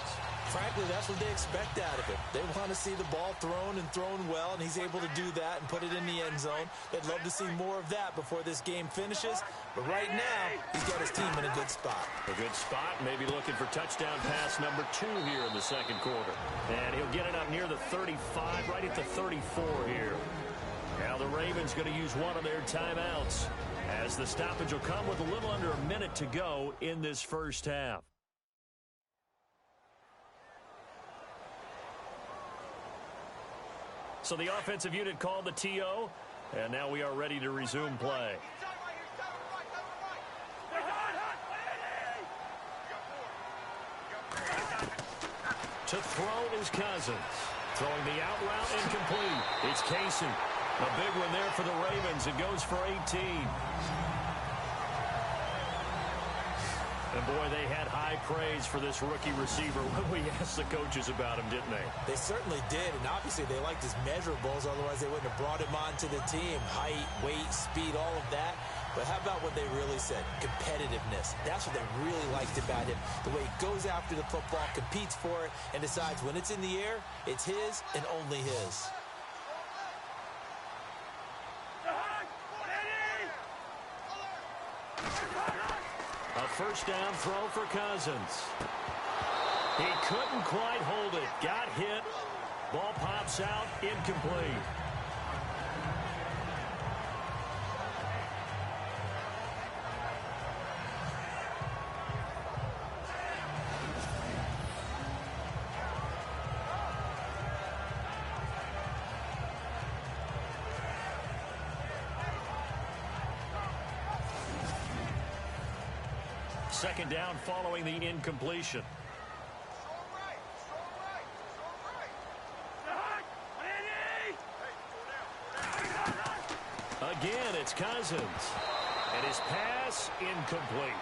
Frankly, that's what they expect out of him. They want to see the ball thrown and thrown well, and he's able to do that and put it in the end zone. They'd love to see more of that before this game finishes. But right now, he's got his team in a good spot. A good spot, maybe looking for touchdown pass number 2 here in the second quarter. And he'll get it up near the 35, right at the 34 here. Now the Ravens going to use one of their timeouts, as the stoppage will come with a little under a minute to go in this first half. So the offensive unit called the TO, and now we are ready to resume play. To throw is Cousins. Throwing the out route incomplete. It's Casey. A big one there for the Ravens. It goes for 18. And, boy, they had high praise for this rookie receiver when we asked the coaches about him, didn't they? They certainly did, and obviously they liked his measurables. Otherwise, they wouldn't have brought him onto the team. Height, weight, speed, all of that. But how about what they really said? Competitiveness. That's what they really liked about him. The way he goes after the football, competes for it, and decides when it's in the air, it's his and only his. A first down throw for Cousins. He couldn't quite hold it. Got hit. Ball pops out. Incomplete. Second down following the incompletion. Again, it's Cousins. And his pass incomplete.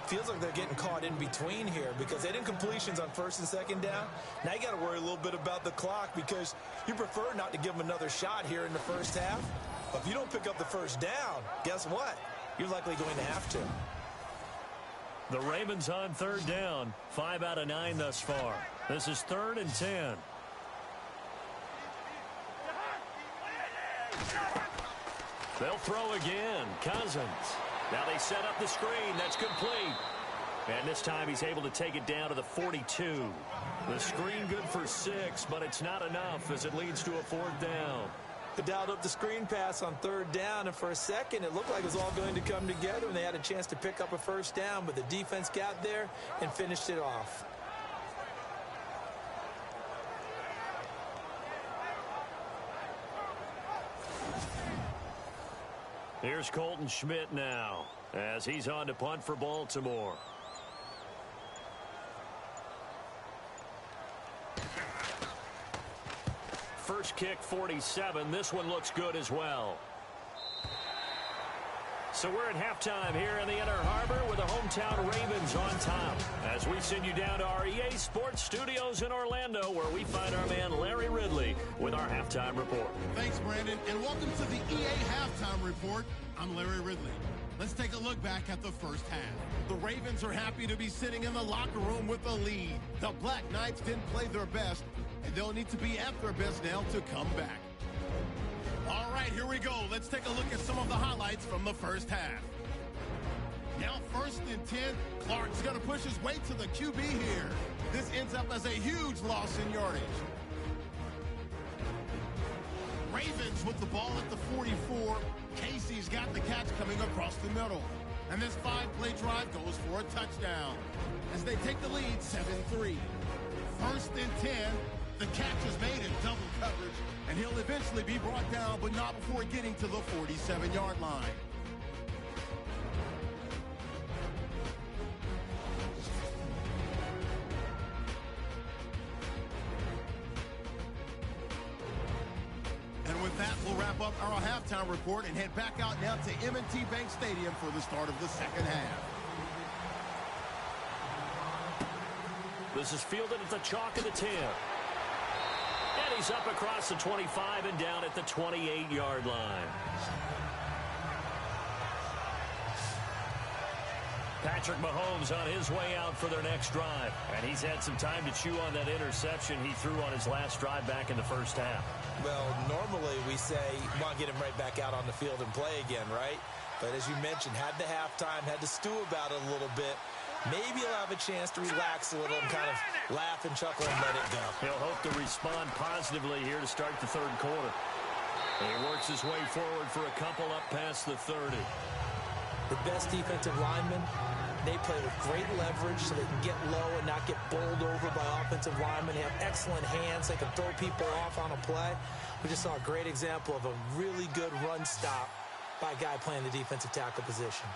Feels like they're getting caught in between here because they had incompletions on 1st and 2nd down. Now you got to worry a little bit about the clock because you prefer not to give them another shot here in the first half. But if you don't pick up the first down, guess what? You're likely going to have to. The Ravens on 3rd down. 5 out of 9 thus far. This is 3rd and 10. They'll throw again. Cousins. Now they set up the screen. That's complete. And this time he's able to take it down to the 42. The screen good for 6, but it's not enough as it leads to a 4th down. They dialed up the screen pass on 3rd down, and for a second it looked like it was all going to come together and they had a chance to pick up a first down, but the defense got there and finished it off. Here's Colton Schmidt now as he's on to punt for Baltimore. First kick, 47. This one looks good as well. So we're at halftime here in the Inner Harbor with the hometown Ravens on top, as we send you down to our EA Sports Studios in Orlando, where we find our man Larry Ridley with our halftime report. Thanks, Brandon, and welcome to the EA Halftime Report. I'm Larry Ridley. Let's take a look back at the first half. The Ravens are happy to be sitting in the locker room with a lead. The Black Knights didn't play their best, and they'll need to be at their best now to come back. All right, here we go. Let's take a look at some of the highlights from the first half. Now 1st and 10, Clark's going to push his way to the QB here. This ends up as a huge loss in yardage. Ravens with the ball at the 44. Casey's got the catch coming across the middle. And this 5-play drive goes for a touchdown as they take the lead 7-3. 1st and 10. The catch is made in double coverage, and he'll eventually be brought down, but not before getting to the 47-yard line. We'll wrap up our halftime report and head back out now to M&T Bank Stadium for the start of the second half. This is fielded at the chalk of the 10. And he's up across the 25 and down at the 28-yard line. Patrick Mahomes on his way out for their next drive. And he's had some time to chew on that interception he threw on his last drive back in the first half. Well, normally we say you want to get him right back out on the field and play again, right? But as you mentioned, had the halftime, had to stew about it a little bit. Maybe he'll have a chance to relax a little and kind of laugh and chuckle and let it go. He'll hope to respond positively here to start the third quarter. And he works his way forward for a couple up past the 30. The best defensive linemen, they play with great leverage so they can get low and not get bowled over by offensive linemen. They have excellent hands. They can throw people off on a play. We just saw a great example of a really good run stop by a guy playing the defensive tackle position.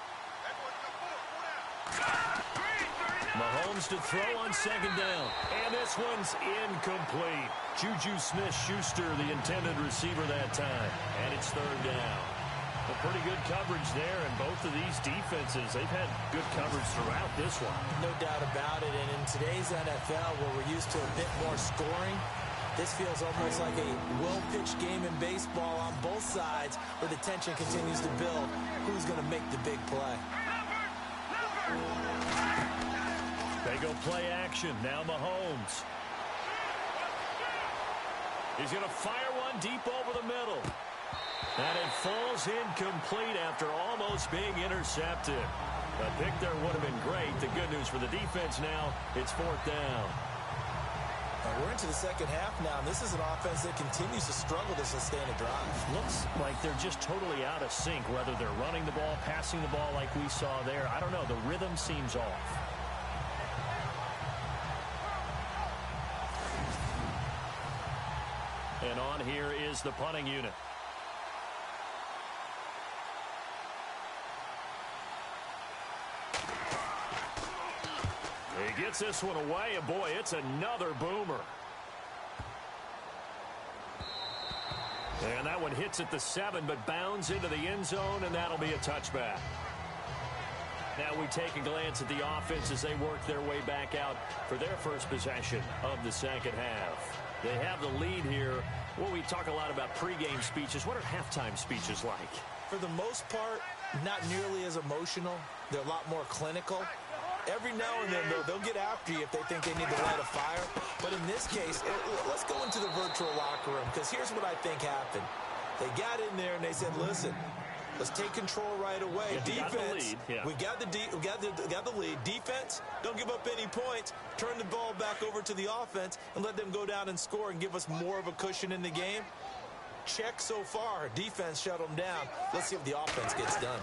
Mahomes to throw on second down. And this one's incomplete. Juju Smith-Schuster, the intended receiver that time. And it's third down. Well, pretty good coverage there, and both of these defenses, they've had good coverage throughout this one. No doubt about it, and in today's NFL, where we're used to a bit more scoring, this feels almost like a well-pitched game in baseball on both sides, where the tension continues to build. Who's going to make the big play? They go play action. Now Mahomes. He's going to fire one deep over the middle. And it falls incomplete after almost being intercepted. A pick there would have been great. The good news for the defense now, it's fourth down. We're into the second half now, and this is an offense that continues to struggle to sustain a drive. Looks like they're just totally out of sync, whether they're running the ball, passing the ball like we saw there. I don't know. The rhythm seems off. And on here is the punting unit. He gets this one away, and boy, it's another boomer. And that one hits at the 7, but bounds into the end zone, and that'll be a touchback. Now we take a glance at the offense as they work their way back out for their first possession of the second half. They have the lead here. Well, we talk a lot about pregame speeches. What are halftime speeches like? For the most part, not nearly as emotional. They're a lot more clinical. Every now and then, though, they'll get after you if they think they need to light a fire. But in this case, let's go into the virtual locker room, because here's what I think happened. They got in there and they said, listen, let's take control right away. Defense, we got the lead. Defense, don't give up any points. Turn the ball back over to the offense and let them go down and score and give us more of a cushion in the game. Check so far. Defense shut them down. Let's see if the offense gets done.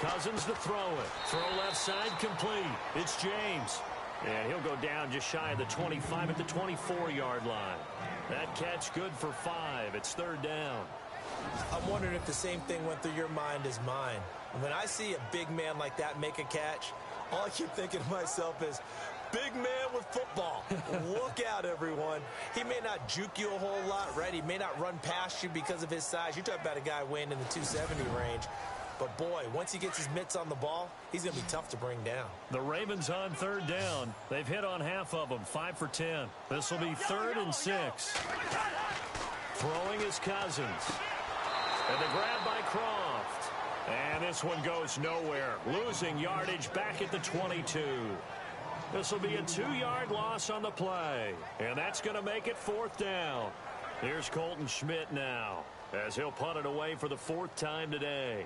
Cousins to throw it. Throw left side complete. It's James. And he'll go down just shy of the 25 at the 24-yard line. That catch good for 5. It's third down. I'm wondering if the same thing went through your mind as mine. When I see a big man like that make a catch, all I keep thinking to myself is, big man with football. Look out, everyone. He may not juke you a whole lot, right? He may not run past you because of his size. You're talking about a guy weighing in the 270 range. But, boy, once he gets his mitts on the ball, he's going to be tough to bring down. The Ravens on third down. They've hit on half of them, 5 for 10. This will be 3rd and 6. Throwing is Cousins. And the grab by Croft. And this one goes nowhere. Losing yardage back at the 22. This will be a 2-yard loss on the play. And that's going to make it 4th down. Here's Colton Schmidt now, as he'll punt it away for the 4th time today.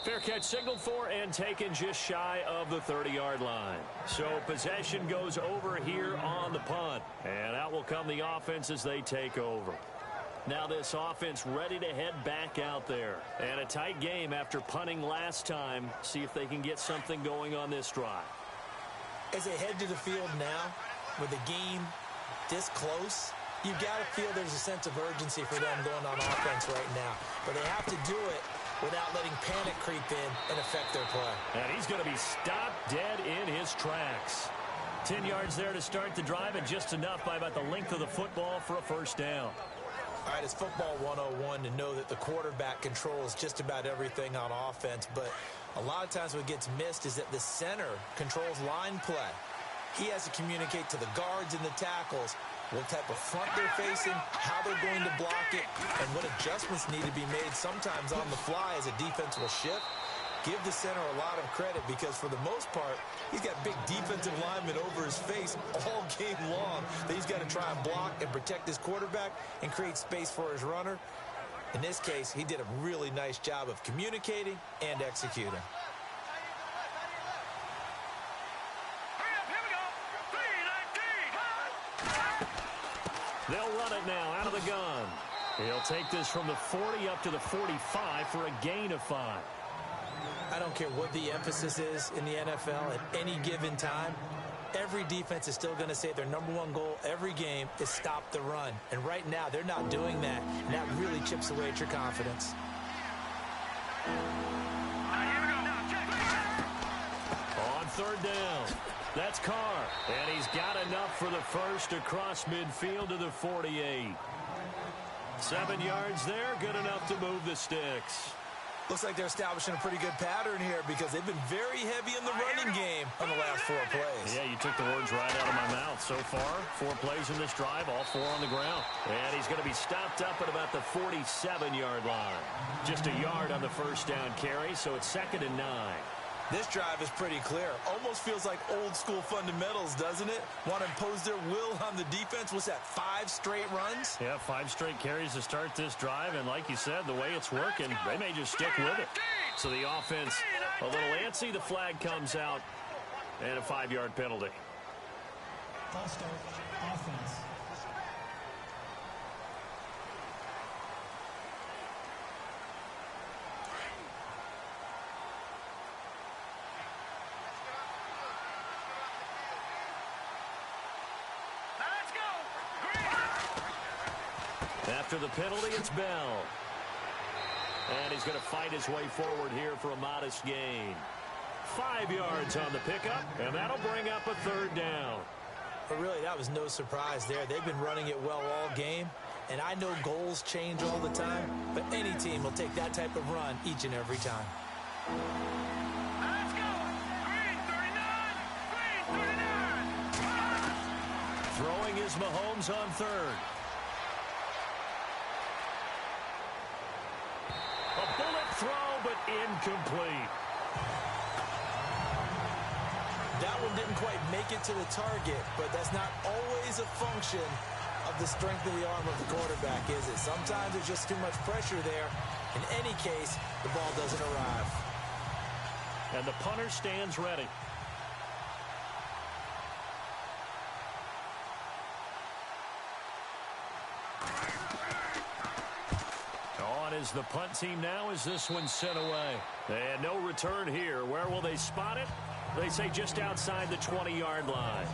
Fair catch signaled for and taken just shy of the 30-yard line. So possession goes over here on the punt. And out will come the offense as they take over. Now this offense ready to head back out there. And a tight game after punting last time. See if they can get something going on this drive. As they head to the field now, with the game this close, you've got to feel there's a sense of urgency for them going on offense right now. But they have to do it without letting panic creep in and affect their play. And he's going to be stopped dead in his tracks. 10 yards there to start the drive, and just enough by about the length of the football for a first down. All right, it's football 101 to know that the quarterback controls just about everything on offense, but a lot of times what gets missed is that the center controls line play. He has to communicate to the guards and the tackles what type of front they're facing, how they're going to block it, and what adjustments need to be made sometimes on the fly as a defense will shift. Give the center a lot of credit because, for the most part, he's got big defensive linemen over his face all game long that he's got to try and block and protect his quarterback and create space for his runner. In this case, he did a really nice job of communicating and executing. They'll run it now out of the gun. He'll take this from the 40 up to the 45 for a gain of 5. I don't care what the emphasis is in the NFL at any given time. Every defense is still going to say their #1 goal every game is stop the run. And right now, they're not doing that. And that really chips away at your confidence. On third down, that's Carr. And he's got enough for the first across midfield to the 48. 7 yards there, good enough to move the sticks. Looks like they're establishing a pretty good pattern here because they've been very heavy in the running game on the last 4 plays. Yeah, you took the words right out of my mouth. So far, 4 plays in this drive, all 4 on the ground. And he's going to be stopped up at about the 47-yard line. Just a yard on the first down carry, so it's 2nd and 9. This drive is pretty clear. Almost feels like old school fundamentals, doesn't it? Want to impose their will on the defense. What's that, 5 straight runs? Yeah, 5 straight carries to start this drive. And like you said, the way it's working, they may just stick with it. So the offense a little antsy. The flag comes out and a 5-yard penalty. False start, offense. After the penalty, it's Bell. And he's going to fight his way forward here for a modest gain. 5 yards on the pickup, and that'll bring up a 3rd down. But really, that was no surprise there. They've been running it well all game. And I know goals change all the time, but any team will take that type of run each and every time. Let's go! Green 39! Green 39! Throwing is Mahomes on 3rd. A bullet throw, but incomplete. That one didn't quite make it to the target, but that's not always a function of the strength of the arm of the quarterback, is it? Sometimes there's just too much pressure there. In any case, the ball doesn't arrive. And the punter stands ready. On is the punt team now as this one's sent away. And no return here. Where will they spot it? They say just outside the 20-yard line.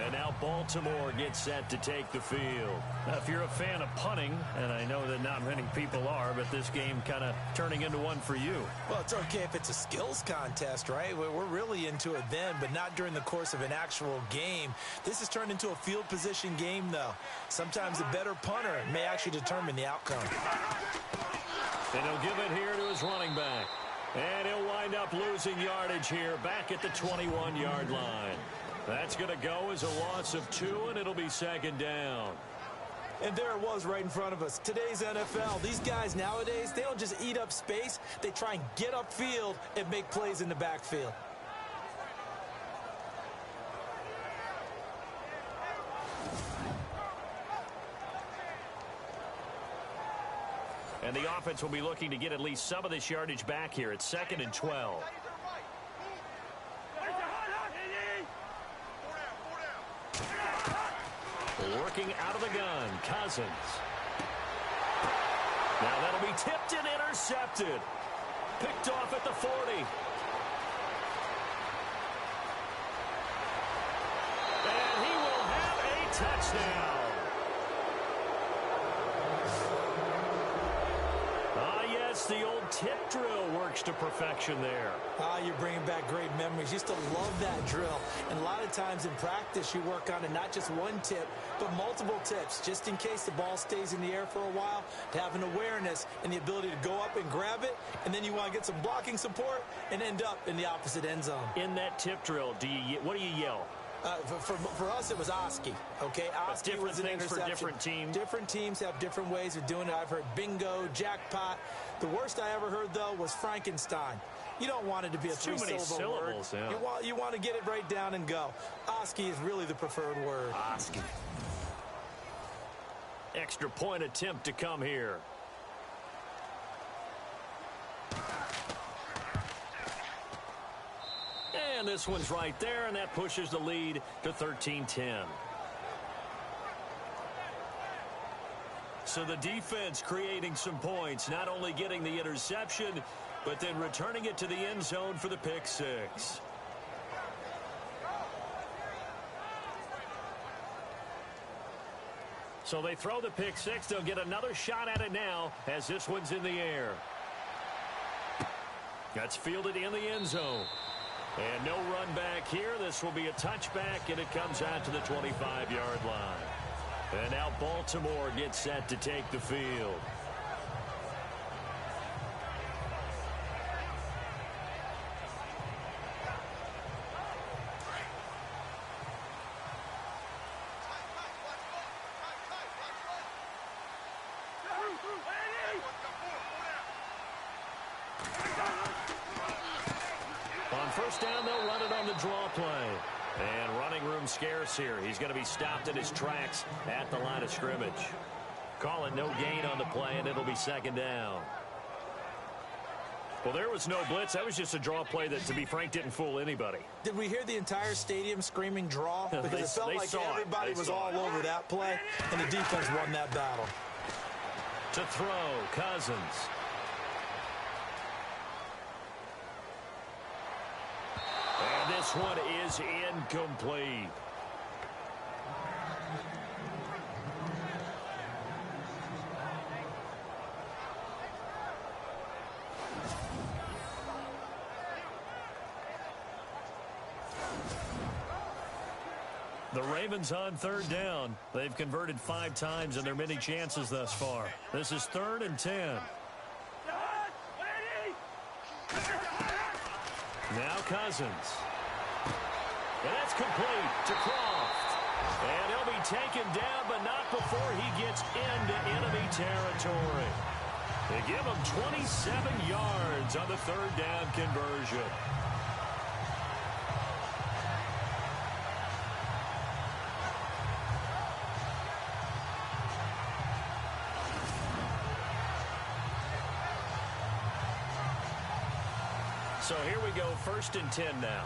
And now Baltimore gets set to take the field. Now, if you're a fan of punting, and I know that not many people are, but this game kind of turning into one for you. Well, it's okay if it's a skills contest, right? We're really into it then, but not during the course of an actual game. This has turned into a field position game, though. Sometimes a better punter may actually determine the outcome. And he'll give it here to his running back. And he'll wind up losing yardage here back at the 21-yard line. That's going to go as a loss of 2, and it'll be 2nd down. And there it was right in front of us. Today's NFL, these guys nowadays, they don't just eat up space. They try and get upfield and make plays in the backfield. And the offense will be looking to get at least some of this yardage back here. It's 2nd and 12. Working out of the gun, Cousins. Now that'll be tipped and intercepted. Picked off at the 40. And he will have a touchdown. Ah, yes, the old tip drill works to perfection there. Ah, you're bringing back great memories. Used to love that drill. And a lot of times in practice, you work on it, not just one tip, but multiple tips, just in case the ball stays in the air for a while, to have an awareness and the ability to go up and grab it, and then you want to get some blocking support and end up in the opposite end zone. In that tip drill, what do you yell? For us, it was Oski, okay? Oski different was an things for interception. different teams. Different teams have different ways of doing it. I've heard bingo, jackpot. The worst I ever heard, though, was Frankenstein. You don't want it to be a three-syllable word. Yeah. You want to get it right down and go. Oski is really the preferred word. Oski. Extra point attempt to come here. And this one's right there, and that pushes the lead to 13-10. So the defense creating some points, not only getting the interception, but then returning it to the end zone for the pick six. So they throw the pick six. They'll get another shot at it now as this one's in the air. That's fielded in the end zone. And no run back here. This will be a touchback, and it comes out to the 25-yard line. And now Baltimore gets set to take the field. On first down, they'll run it on the draw play. And running room scarce here. He's going to be stopped in his tracks at the line of scrimmage. Call it no gain on the play, and it'll be second down. Well, there was no blitz. That was just a draw play that, to be frank, didn't fool anybody. Did we hear the entire stadium screaming draw? Because it felt like everybody was all over that play, and the defense won that battle. To throw, Cousins. And this one is incomplete. The Ravens on third down. They've converted 5 times in their many chances thus far. This is 3rd and 10. Now Cousins. And that's complete to Croft. And he'll be taken down, but not before he gets into enemy territory. They give him 27 yards on the third down conversion. So here we go, 1st and 10 now.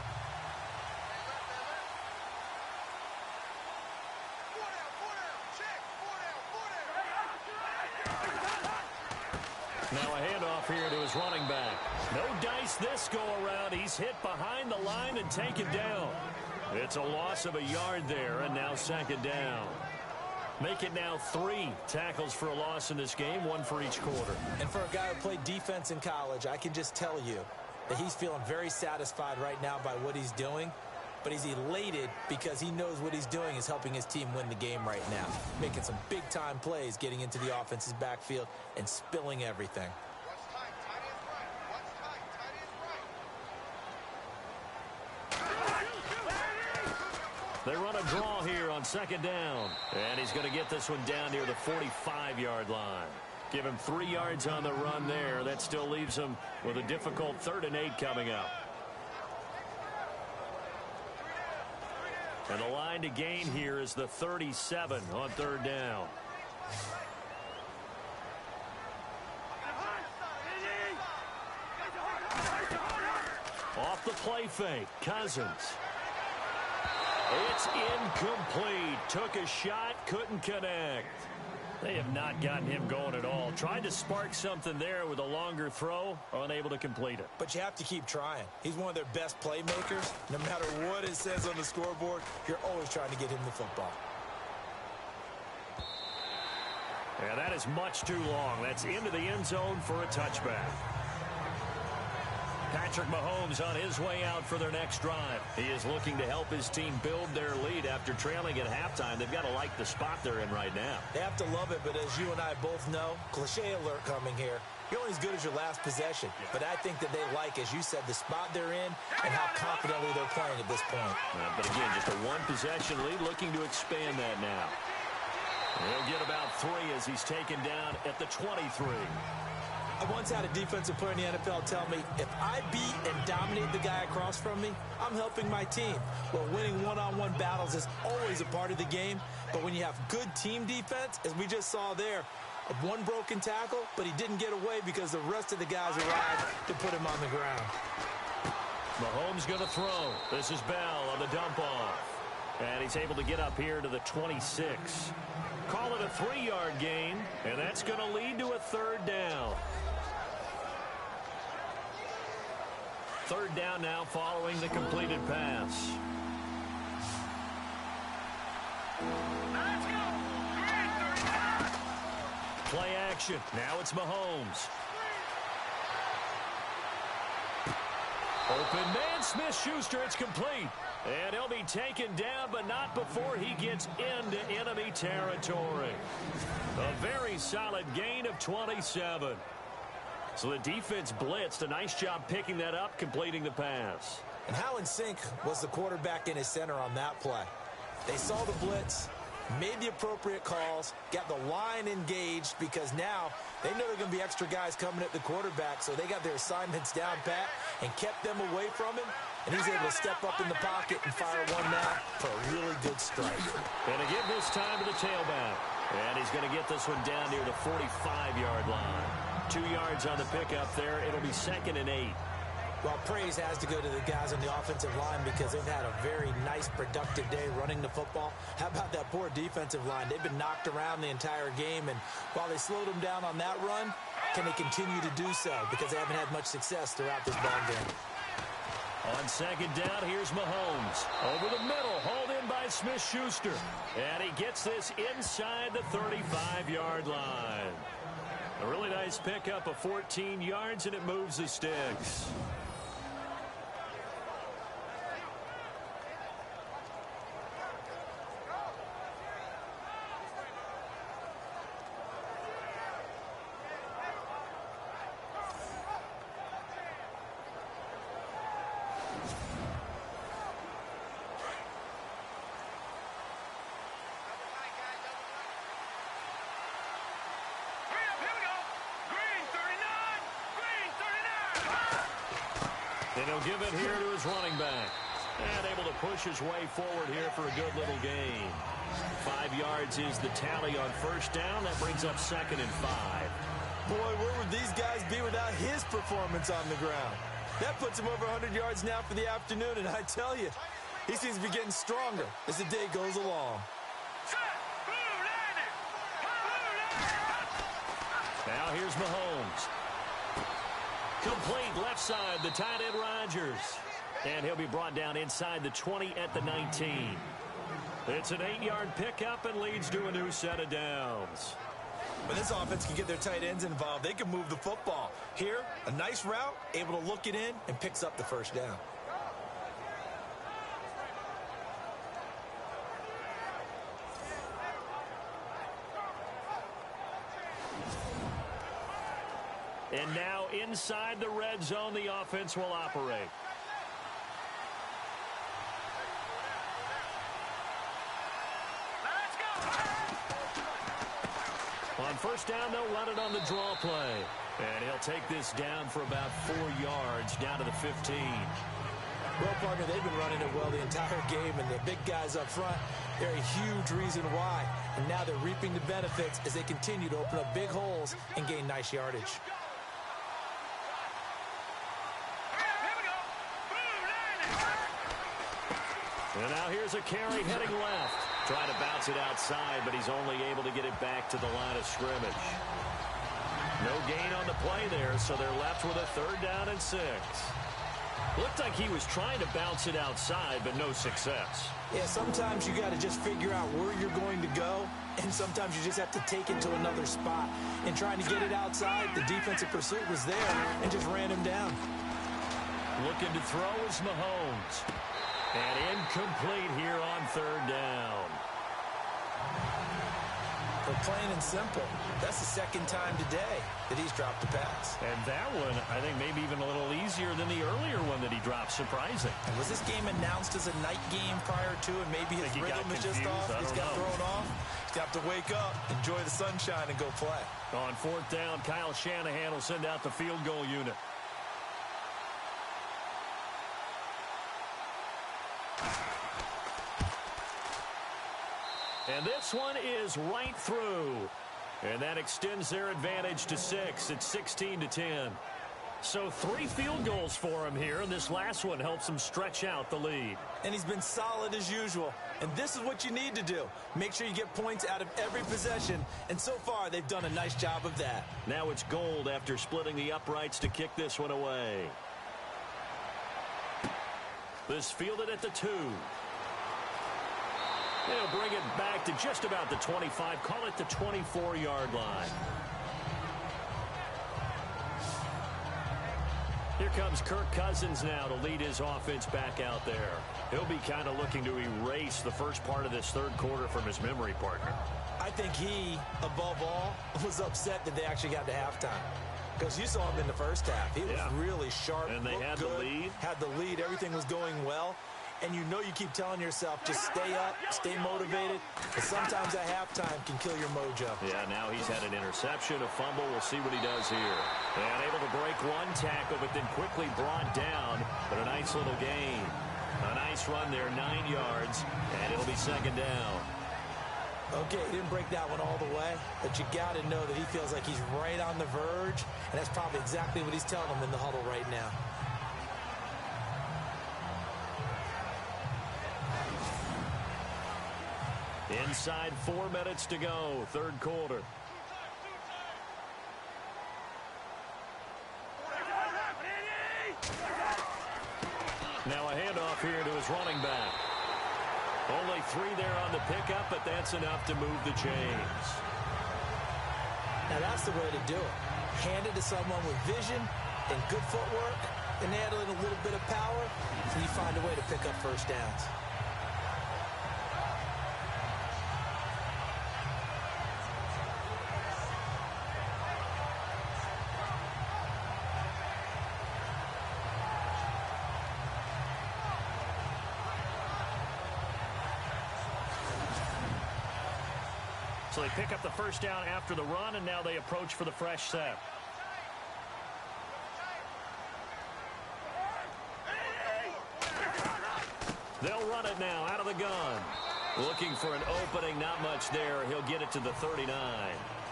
Now a handoff here to his running back. No dice this go around. He's hit behind the line and taken down. It's a loss of a yard there, and now 2nd down. Make it now 3 tackles for a loss in this game, 1 for each quarter. And for a guy who played defense in college, I can just tell you that he's feeling very satisfied right now by what he's doing, but he's elated because he knows what he's doing is helping his team win the game right now, making some big-time plays, getting into the offense's backfield and spilling everything. They run a draw here on 2nd down, and he's going to get this one down near the 45-yard line. Give him 3 yards on the run there. That still leaves him with a difficult 3rd and 8 coming up. And the line to gain here is the 37 on 3rd down. Off the play fake, Cousins. It's incomplete. Took a shot, couldn't connect. They have not gotten him going at all. Tried to spark something there with a longer throw, unable to complete it. But you have to keep trying. He's one of their best playmakers. No matter what it says on the scoreboard, you're always trying to get him the football. And that is much too long. That's into the end zone for a touchback. Patrick Mahomes on his way out for their next drive. He is looking to help his team build their lead after trailing at halftime. They've got to like the spot they're in right now. They have to love it, but as you and I both know, cliche alert coming here. You're only as good as your last possession. But I think that they like, as you said, the spot they're in and how confidently they're playing at this point. But again, just a one-possession lead, looking to expand that now. He'll get about 3 as he's taken down at the 23. I once had a defensive player in the NFL tell me, if I beat and dominate the guy across from me, I'm helping my team. Well, winning one-on-one battles is always a part of the game, but when you have good team defense, as we just saw there, one broken tackle, but he didn't get away because the rest of the guys arrived to put him on the ground. Mahomes going to throw. This is Bell on the dump off. And he's able to get up here to the 26. Call it a 3-yard gain, and that's going to lead to a 3rd down. 3rd down now following the completed pass. Let's go. Play action. Now it's Mahomes. Open man, Smith-Schuster. It's complete. And he'll be taken down, but not before he gets into enemy territory. A very solid gain of 27. So the defense blitzed. A nice job picking that up, completing the pass. And how in sync was the quarterback in his center on that play? They saw the blitz, made the appropriate calls, got the line engaged because now they know there are going to be extra guys coming at the quarterback, so they got their assignments down pat and kept them away from him, and he's able to step up in the pocket and fire one now for a really good strike. And to give this time to the tailback. And he's going to get this one down near the 45-yard line. 2 yards on the pickup there. It'll be 2nd and 8. Well, praise has to go to the guys on the offensive line because they've had a very nice, productive day running the football. How about that poor defensive line? They've been knocked around the entire game, and while they slowed them down on that run, can they continue to do so? Because they haven't had much success throughout this ball game. On 2nd down, here's Mahomes. Over the middle, hauled in by Smith-Schuster. And he gets this inside the 35-yard line. A really nice pickup of 14 yards, and it moves the sticks. And he'll give it here to his running back. And able to push his way forward here for a good little gain. 5 yards is the tally on 1st down. That brings up 2nd and 5. Boy, where would these guys be without his performance on the ground? That puts him over 100 yards now for the afternoon, and I tell you, he seems to be getting stronger as the day goes along. Now here's Mahomes. Complete left side, the tight end Rodgers. And he'll be brought down inside the 20 at the 19. It's an 8-yard pickup and leads to a new set of downs. When this offense can get their tight ends involved, they can move the football. Here, a nice route, able to look it in, and picks up the 1st down. And now inside the red zone, the offense will operate. On 1st down, they'll run it on the draw play. And he'll take this down for about 4 yards, down to the 15. Well, partner, they've been running it well the entire game, and the big guys up front, they're a huge reason why. And now they're reaping the benefits as they continue to open up big holes and gain nice yardage. And now here's a carry heading left. Trying to bounce it outside, but he's only able to get it back to the line of scrimmage. No gain on the play there, so they're left with a 3rd down and 6. Looked like he was trying to bounce it outside, but no success. Yeah, sometimes you got to just figure out where you're going to go, and sometimes you just have to take it to another spot. And trying to get it outside, the defensive pursuit was there and just ran him down. Looking to throw is Mahomes. And incomplete here on third down. But plain and simple, that's the second time today that he's dropped a pass. And that one, I think, maybe even a little easier than the earlier one that he dropped. Surprising. And was this game announced as a night game prior to, and maybe his rhythm is just off? He's got thrown off. He's got to wake up, enjoy the sunshine, and go play. On fourth down, Kyle Shanahan will send out the field goal unit. And this one is right through. And that extends their advantage to 6. It's 16-10. So 3 field goals for him here, and this last one helps him stretch out the lead. And he's been solid as usual. And this is what you need to do. Make sure you get points out of every possession. And so far, they've done a nice job of that. Now it's Gold after splitting the uprights to kick this one away. This fielded at the 2. They'll bring it back to just about the 25. Call it the 24-yard line. Here comes Kirk Cousins now to lead his offense back out there. He'll be kind of looking to erase the first part of this third quarter from his memory partner. I think he, above all, was upset that they actually got to halftime. Because you saw him in the first half. He was really sharp. And they had good, the lead. Had the lead. Everything was going well. And you know you keep telling yourself, just stay up, stay motivated. But sometimes at halftime can kill your mojo. Yeah, now he's had an interception, a fumble. We'll see what he does here. And able to break one tackle, but then quickly brought down. But a nice little gain. A nice run there, 9 yards. And it'll be second down. Okay, he didn't break that one all the way. But you got to know that he feels like he's right on the verge. And that's probably exactly what he's telling them in the huddle right now. Inside 4 minutes to go, third quarter. Now a handoff here to his running back. Only 3 there on the pickup, but that's enough to move the chains. Now that's the way to do it. Hand it to someone with vision and good footwork, and add in a little bit of power, so you find a way to pick up first downs. So they pick up the first down after the run, and now they approach for the fresh set. They'll run it now out of the gun. Looking for an opening, not much there. He'll get it to the 39.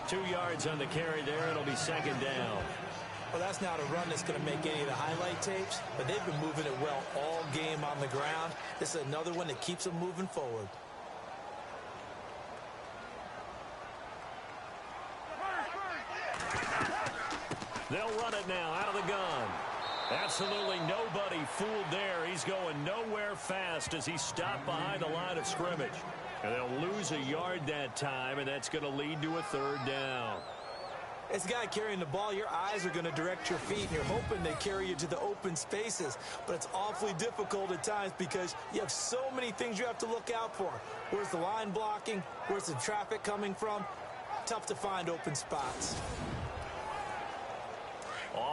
2 yards on the carry there. It'll be second down. Well, that's not a run that's going to make any of the highlight tapes, but they've been moving it well all game on the ground. This is another one that keeps them moving forward. They'll run it now out of the gun. Absolutely nobody fooled there. He's going nowhere fast as he stopped behind the line of scrimmage. And they'll lose a yard that time, and that's going to lead to a third down. As a guy carrying the ball, your eyes are going to direct your feet, and you're hoping they carry you to the open spaces. But it's awfully difficult at times because you have so many things you have to look out for. Where's the line blocking? Where's the traffic coming from? Tough to find open spots.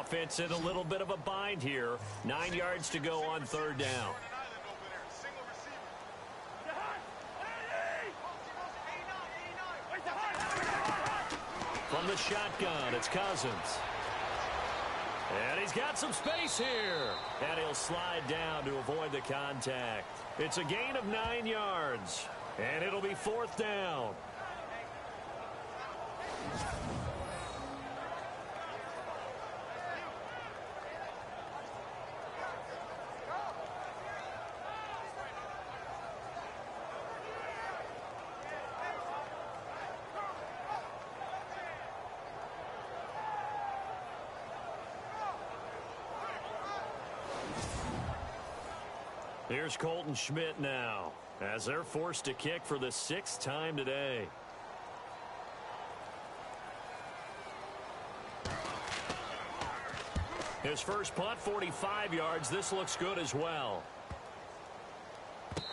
Offense in a little bit of a bind here. 9 yards to go on third down. From the shotgun, it's Cousins. And he's got some space here. And he'll slide down to avoid the contact. It's a gain of 9 yards. And it'll be fourth down. Here's Colton Schmidt now, as they're forced to kick for the 6th time today. His first punt, 45 yards. This looks good as well.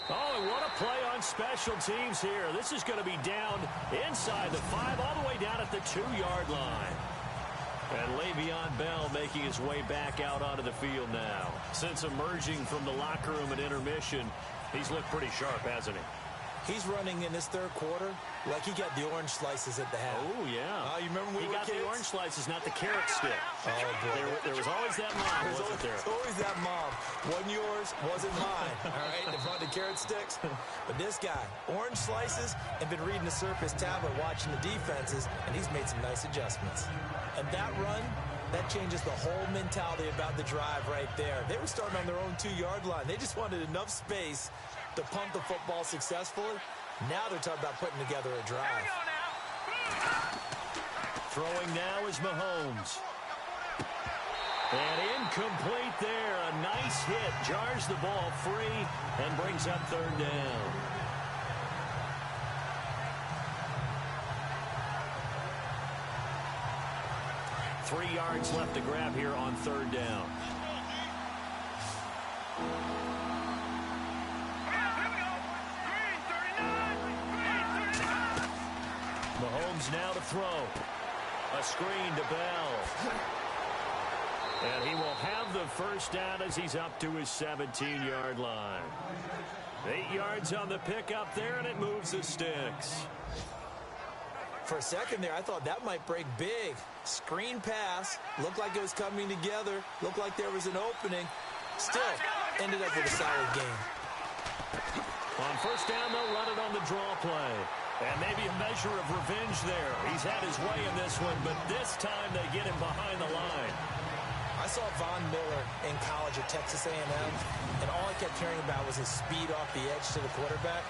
Oh, and what a play on special teams here. This is going to be down inside the 5, all the way down at the 2-yard line. And Le'Veon Bell making his way back out onto the field now. Since emerging from the locker room at intermission, he's looked pretty sharp, hasn't he? He's running in this third quarter like he got the orange slices at the half. Oh, yeah. You remember when he got kids? the orange slices, not the carrot stick. Oh, boy. There was always that mom, wasn't there? There's always that mom. Wasn't yours, wasn't mine. All right, they brought the carrot sticks. But this guy, orange slices, and been reading the Surface tablet, watching the defenses, and he's made some nice adjustments. And that run, that changes the whole mentality about the drive right there. They were starting on their own 2-yard line. They just wanted enough space to pump the football successfully. Now they're talking about putting together a drive. Throwing now is Mahomes. And incomplete there. A nice hit. Jars the ball free and brings up 3rd down. Three yards left to grab here on 3rd down. Mahomes now to throw. A screen to Bell. And he will have the first down as he's up to his 17-yard line. 8 yards on the pickup there, and it moves the sticks. For a second there, I thought that might break big. Screen pass. Looked like it was coming together. Looked like there was an opening. Still, ended up with a solid game. On first down, they'll run it on the draw play. And maybe a measure of revenge there. He's had his way in this one, but this time they get him behind the line. I saw Von Miller in college at Texas A&M, and all I kept hearing about was his speed off the edge to the quarterback.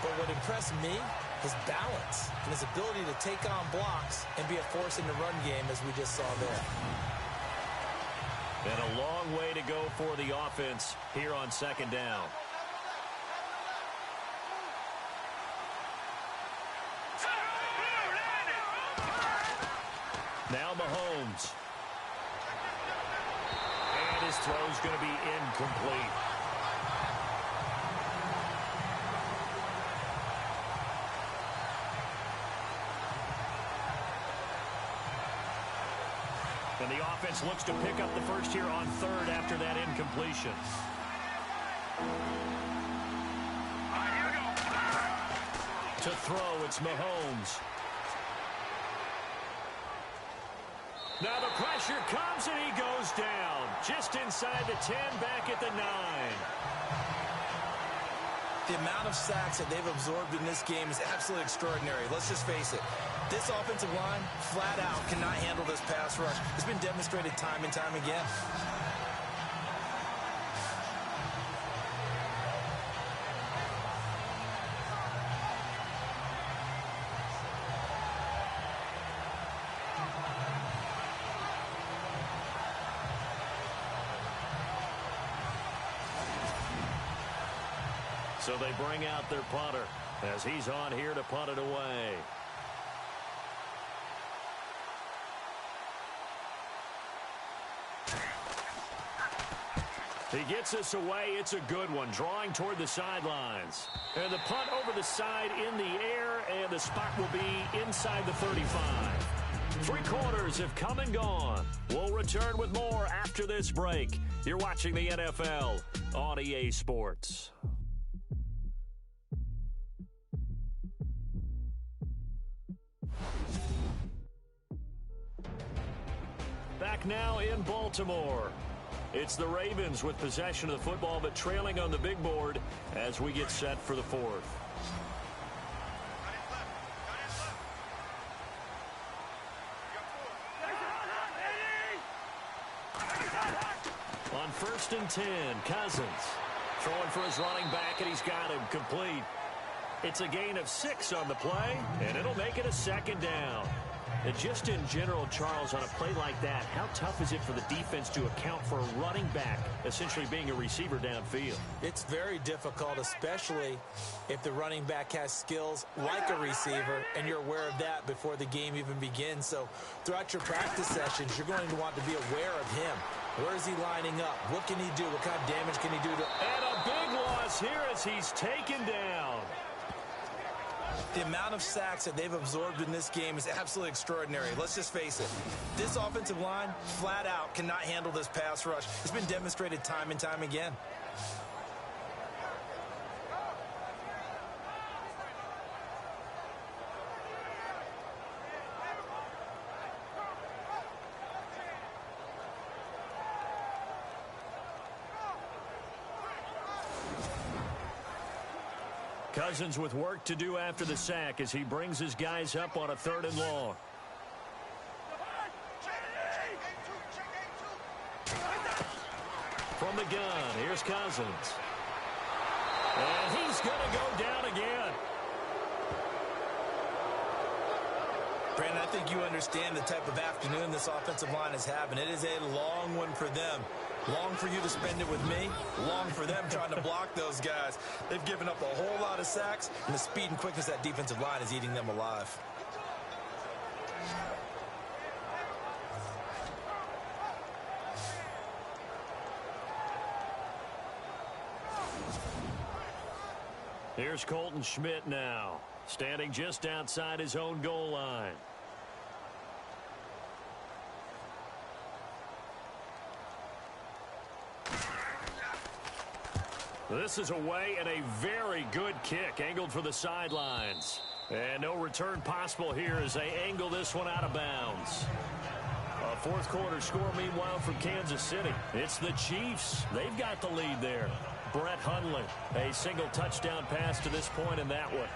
But what impressed me, his balance and his ability to take on blocks and be a force in the run game, as we just saw there. And a long way to go for the offense here on 2nd down. Now Mahomes. And his throw's going to be incomplete. And the offense looks to pick up the first here on 3rd after that incompletion. To throw, it's Mahomes. Now the pressure comes and he goes down. Just inside the 10, back at the 9. The amount of sacks that they've absorbed in this game is absolutely extraordinary. Let's just face it. This offensive line, flat out, cannot handle this pass rush. It's been demonstrated time and time again. So they bring out their punter as he's on here to punt it away. He gets us away. It's a good one, drawing toward the sidelines. And the punt over the side in the air, and the spot will be inside the 35. 3 quarters have come and gone. We'll return with more after this break. You're watching the NFL on EA Sports. Back now in Baltimore. It's the Ravens with possession of the football, but trailing on the big board as we get set for the 4th. On 1st and 10, Cousins throwing for his running back, and he's got him complete. It's a gain of 6 on the play, and it'll make it a 2nd down. And just in general, Charles, on a play like that, how tough is it for the defense to account for a running back essentially being a receiver downfield? It's very difficult, especially if the running back has skills like a receiver, and you're aware of that before the game even begins. So throughout your practice sessions, you're going to want to be aware of him. Where is he lining up? What can he do? What kind of damage can he do? And a big loss here as he's taken down. The amount of sacks that they've absorbed in this game is absolutely extraordinary. Let's just face it. This offensive line, flat out, cannot handle this pass rush. It's been demonstrated time and time again. Cousins with work to do after the sack as he brings his guys up on a 3rd and long. From the gun, here's Cousins. And he's going to go down again. Brandon, I think you understand the type of afternoon this offensive line is having. It is a long one for them. Long for you to spend it with me. Long for them trying to block those guys. They've given up a whole lot of sacks, and the speed and quickness of that defensive line is eating them alive. Here's Colton Schmidt now, standing just outside his own goal line. This is away and a very good kick angled for the sidelines. And no return possible here as they angle this one out of bounds. A 4th quarter score meanwhile from Kansas City. It's the Chiefs. They've got the lead there. Brett Hundley, a single touchdown pass to this point in that one.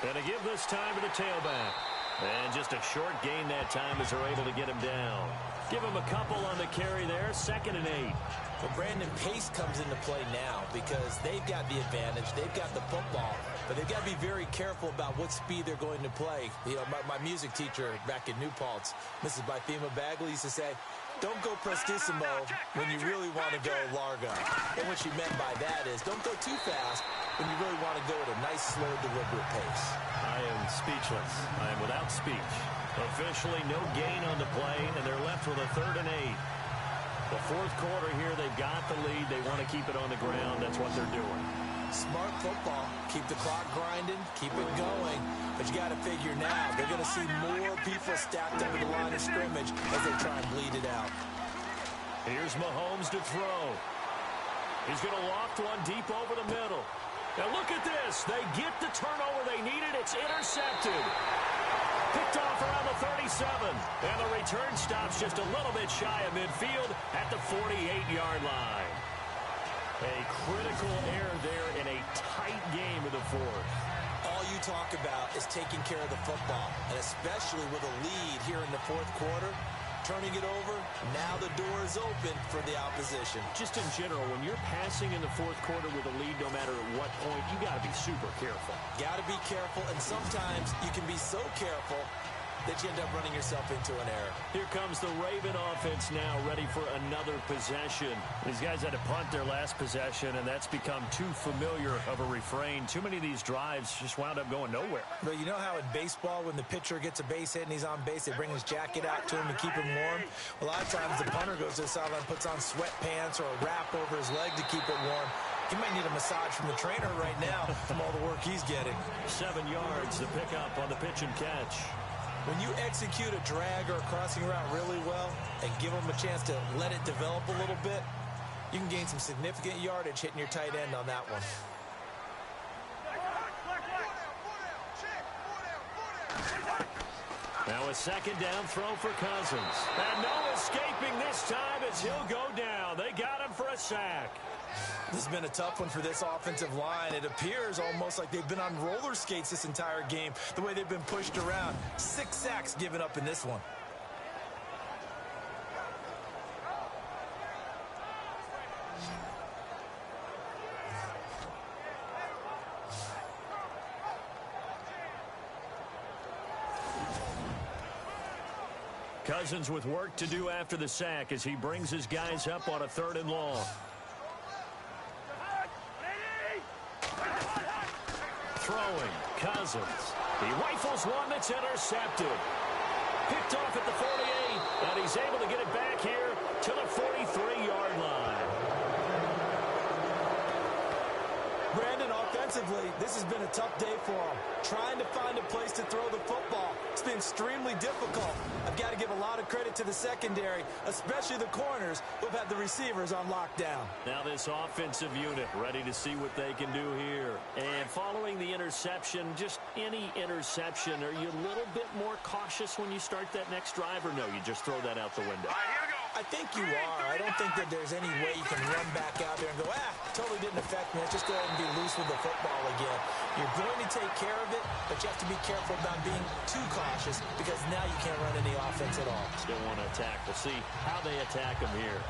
And to give this time to the tailback. And just a short gain that time as they're able to get him down. Give him a couple on the carry there. 2nd and 8. Well, Brandon, pace comes into play now because they've got the advantage. They've got the football, but they've got to be very careful about what speed they're going to play. You know, my music teacher back in New Paltz, Mrs. Bythema Bagley, used to say, don't go prestissimo when you really want to go largo. And what she meant by that is don't go too fast when you really want to go at a nice, slow, deliberate pace. I am speechless. I am without speech. Officially no gain on the play, and they're left with a 3rd and 8. The 4th quarter here, they've got the lead. They want to keep it on the ground. That's what they're doing. Smart football. Keep the clock grinding. Keep it going. But you got to figure now, they're going to see more people stacked up at the line of scrimmage as they try and bleed it out. Here's Mahomes to throw. He's going to loft one deep over the middle. Now look at this. They get the turnover they needed. It's intercepted. Picked off around the 37. And the return stops just a little bit shy of midfield at the 48-yard line. A critical error there in a tight game of the 4th. All you talk about is taking care of the football, and especially with a lead here in the 4th quarter, turning it over, now the door is open for the opposition. Just in general, when you're passing in the 4th quarter with a lead, no matter at what point, you got to be super careful. Got to be careful, and sometimes you can be so careful that you end up running yourself into an error. Here comes the Raven offense now, ready for another possession. These guys had to punt their last possession, and that's become too familiar of a refrain. Too many of these drives just wound up going nowhere. But you know how in baseball, when the pitcher gets a base hit and he's on base, they bring his jacket out to him to keep him warm? A lot of times the punter goes to the sideline, puts on sweatpants or a wrap over his leg to keep it warm. He might need a massage from the trainer right now from all the work he's getting. 7 yards, the pickup on the pitch and catch. When you execute a drag or a crossing route really well and give them a chance to let it develop a little bit, you can gain some significant yardage hitting your tight end on that one. Now a 2nd down throw for Cousins. And no escaping this time as he'll go down. They got him for a sack. This has been a tough one for this offensive line. It appears almost like they've been on roller skates this entire game, the way they've been pushed around. 6 sacks given up in this one. Cousins with work to do after the sack as he brings his guys up on a 3rd and long. Throwing, Cousins. He rifles one that's intercepted. Picked off at the 48, and he's able to get it back here to the 43-yard line. Brandon, offensively, this has been a tough day for him. Trying to find a place to throw the football. It's been extremely difficult. I've got to give a lot of credit to the secondary, especially the corners who've had the receivers on lockdown. Now this offensive unit ready to see what they can do here. And following the interception, just any interception, are you a little bit more cautious when you start that next drive, or no, you just throw that out the window? I think you are. I don't think that there's any way you can run back out there and go, totally didn't affect me. Let's just go ahead and be loose with the football again. You're going to take care of it, but you have to be careful about being too cautious because now you can't run any offense at all. Still want to attack. We'll see how they attack him here.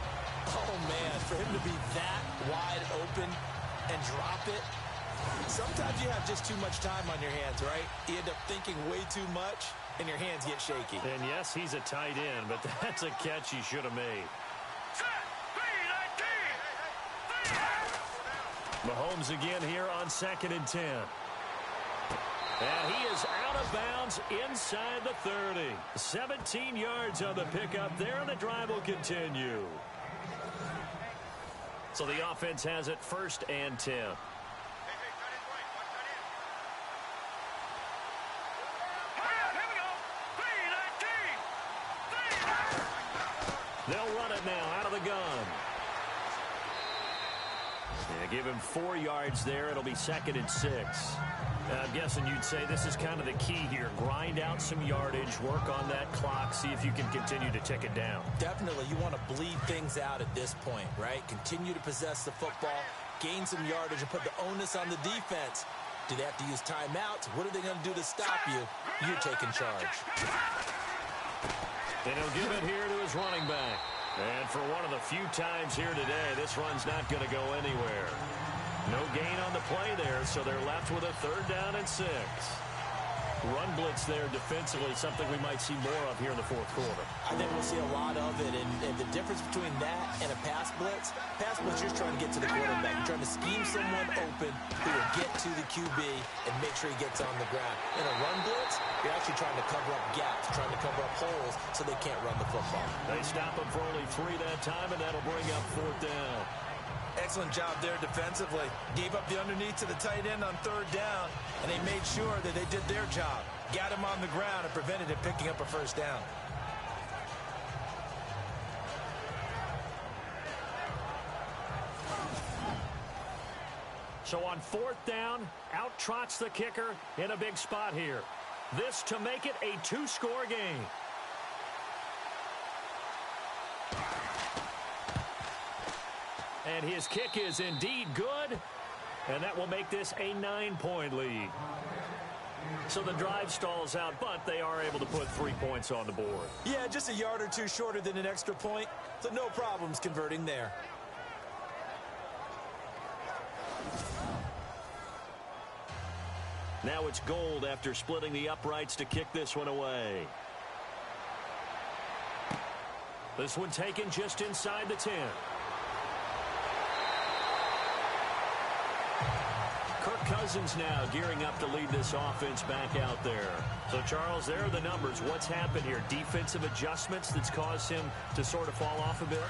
Oh, man, for him to be that wide open and drop it. Sometimes you have just too much time on your hands, right? You end up thinking way too much, and your hands get shaky. And yes, he's a tight end, but that's a catch he should have made. Mahomes again here on 2nd and 10. And he is out of bounds inside the 30. 17 yards on the pickup there, and the drive will continue. So the offense has it 1st and 10. They'll run it now out of the gun. Yeah, give him 4 yards there. It'll be 2nd and 6. I'm guessing you'd say this is kind of the key here. Grind out some yardage, work on that clock, see if you can continue to tick it down. Definitely. You want to bleed things out at this point, right? Continue to possess the football, gain some yardage, and put the onus on the defense. Do they have to use timeouts? What are they going to do to stop you? You're taking charge. And he'll give it here to his running back. And for one of the few times here today, this run's not going to go anywhere. No gain on the play there, so they're left with a 3rd down and 6. Run blitz there defensively, something we might see more of here in the 4th quarter. I think we'll see a lot of it, and the difference between that and a pass blitz, you're just trying to get to the quarterback. You're trying to scheme someone open who will get to the QB and make sure he gets on the ground. In a run blitz, you're actually trying to cover up gaps, trying to cover up holes so they can't run the football. They stop him for only 3 that time, and that'll bring up 4th down. Excellent job there defensively. Gave up the underneath to the tight end on 3rd down, and they made sure that they did their job. Got him on the ground and prevented him picking up a 1st down. So on 4th down, out trots the kicker in a big spot here. This to make it a 2-score game. And his kick is indeed good, and that will make this a 9-point lead. So the drive stalls out, but they are able to put 3 points on the board. Yeah, just a yard or two shorter than an extra point, so no problems converting there. Now it's Gold after splitting the uprights to kick this one away. This one taken just inside the 10. Kirk Cousins now gearing up to lead this offense back out there. So, Charles, there are the numbers. What's happened here? Defensive adjustments that's caused him to sort of fall off a bit?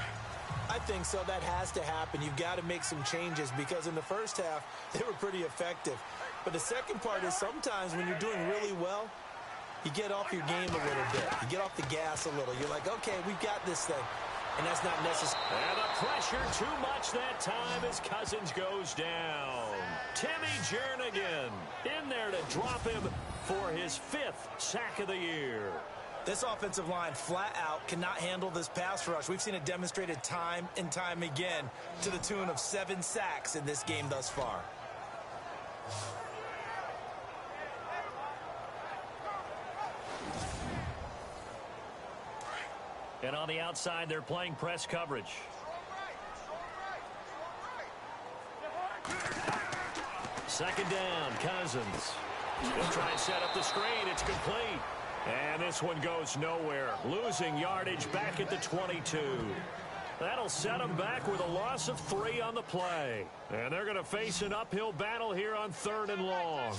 I think so. That has to happen. You've got to make some changes because in the first half, they were pretty effective. But the second part is sometimes when you're doing really well, you get off your game a little bit. You get off the gas a little. You're like, okay, we've got this thing. And that's not necessary. And the pressure too much that time as Cousins goes down. Timmy Jernigan in there to drop him for his 5th sack of the year. This offensive line flat out cannot handle this pass rush. We've seen it demonstrated time and time again to the tune of 7 sacks in this game thus far. And on the outside, they're playing press coverage. Second down, Cousins. He'll try and set up the screen. It's complete. And this one goes nowhere. Losing yardage back at the 22. That'll set them back with a loss of 3 on the play. And they're going to face an uphill battle here on 3rd and long.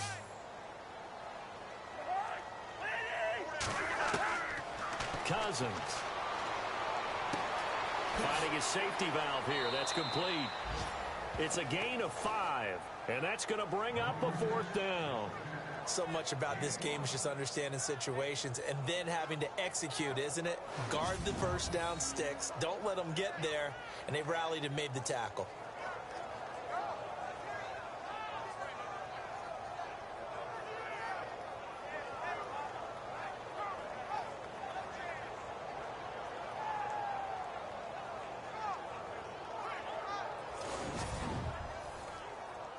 Cousins. Finding his safety valve here. That's complete. It's a gain of 5. And that's going to bring up a 4th down. So much about this game is just understanding situations and then having to execute, isn't it? Guard the first down sticks. Don't let them get there. And they rallied and made the tackle.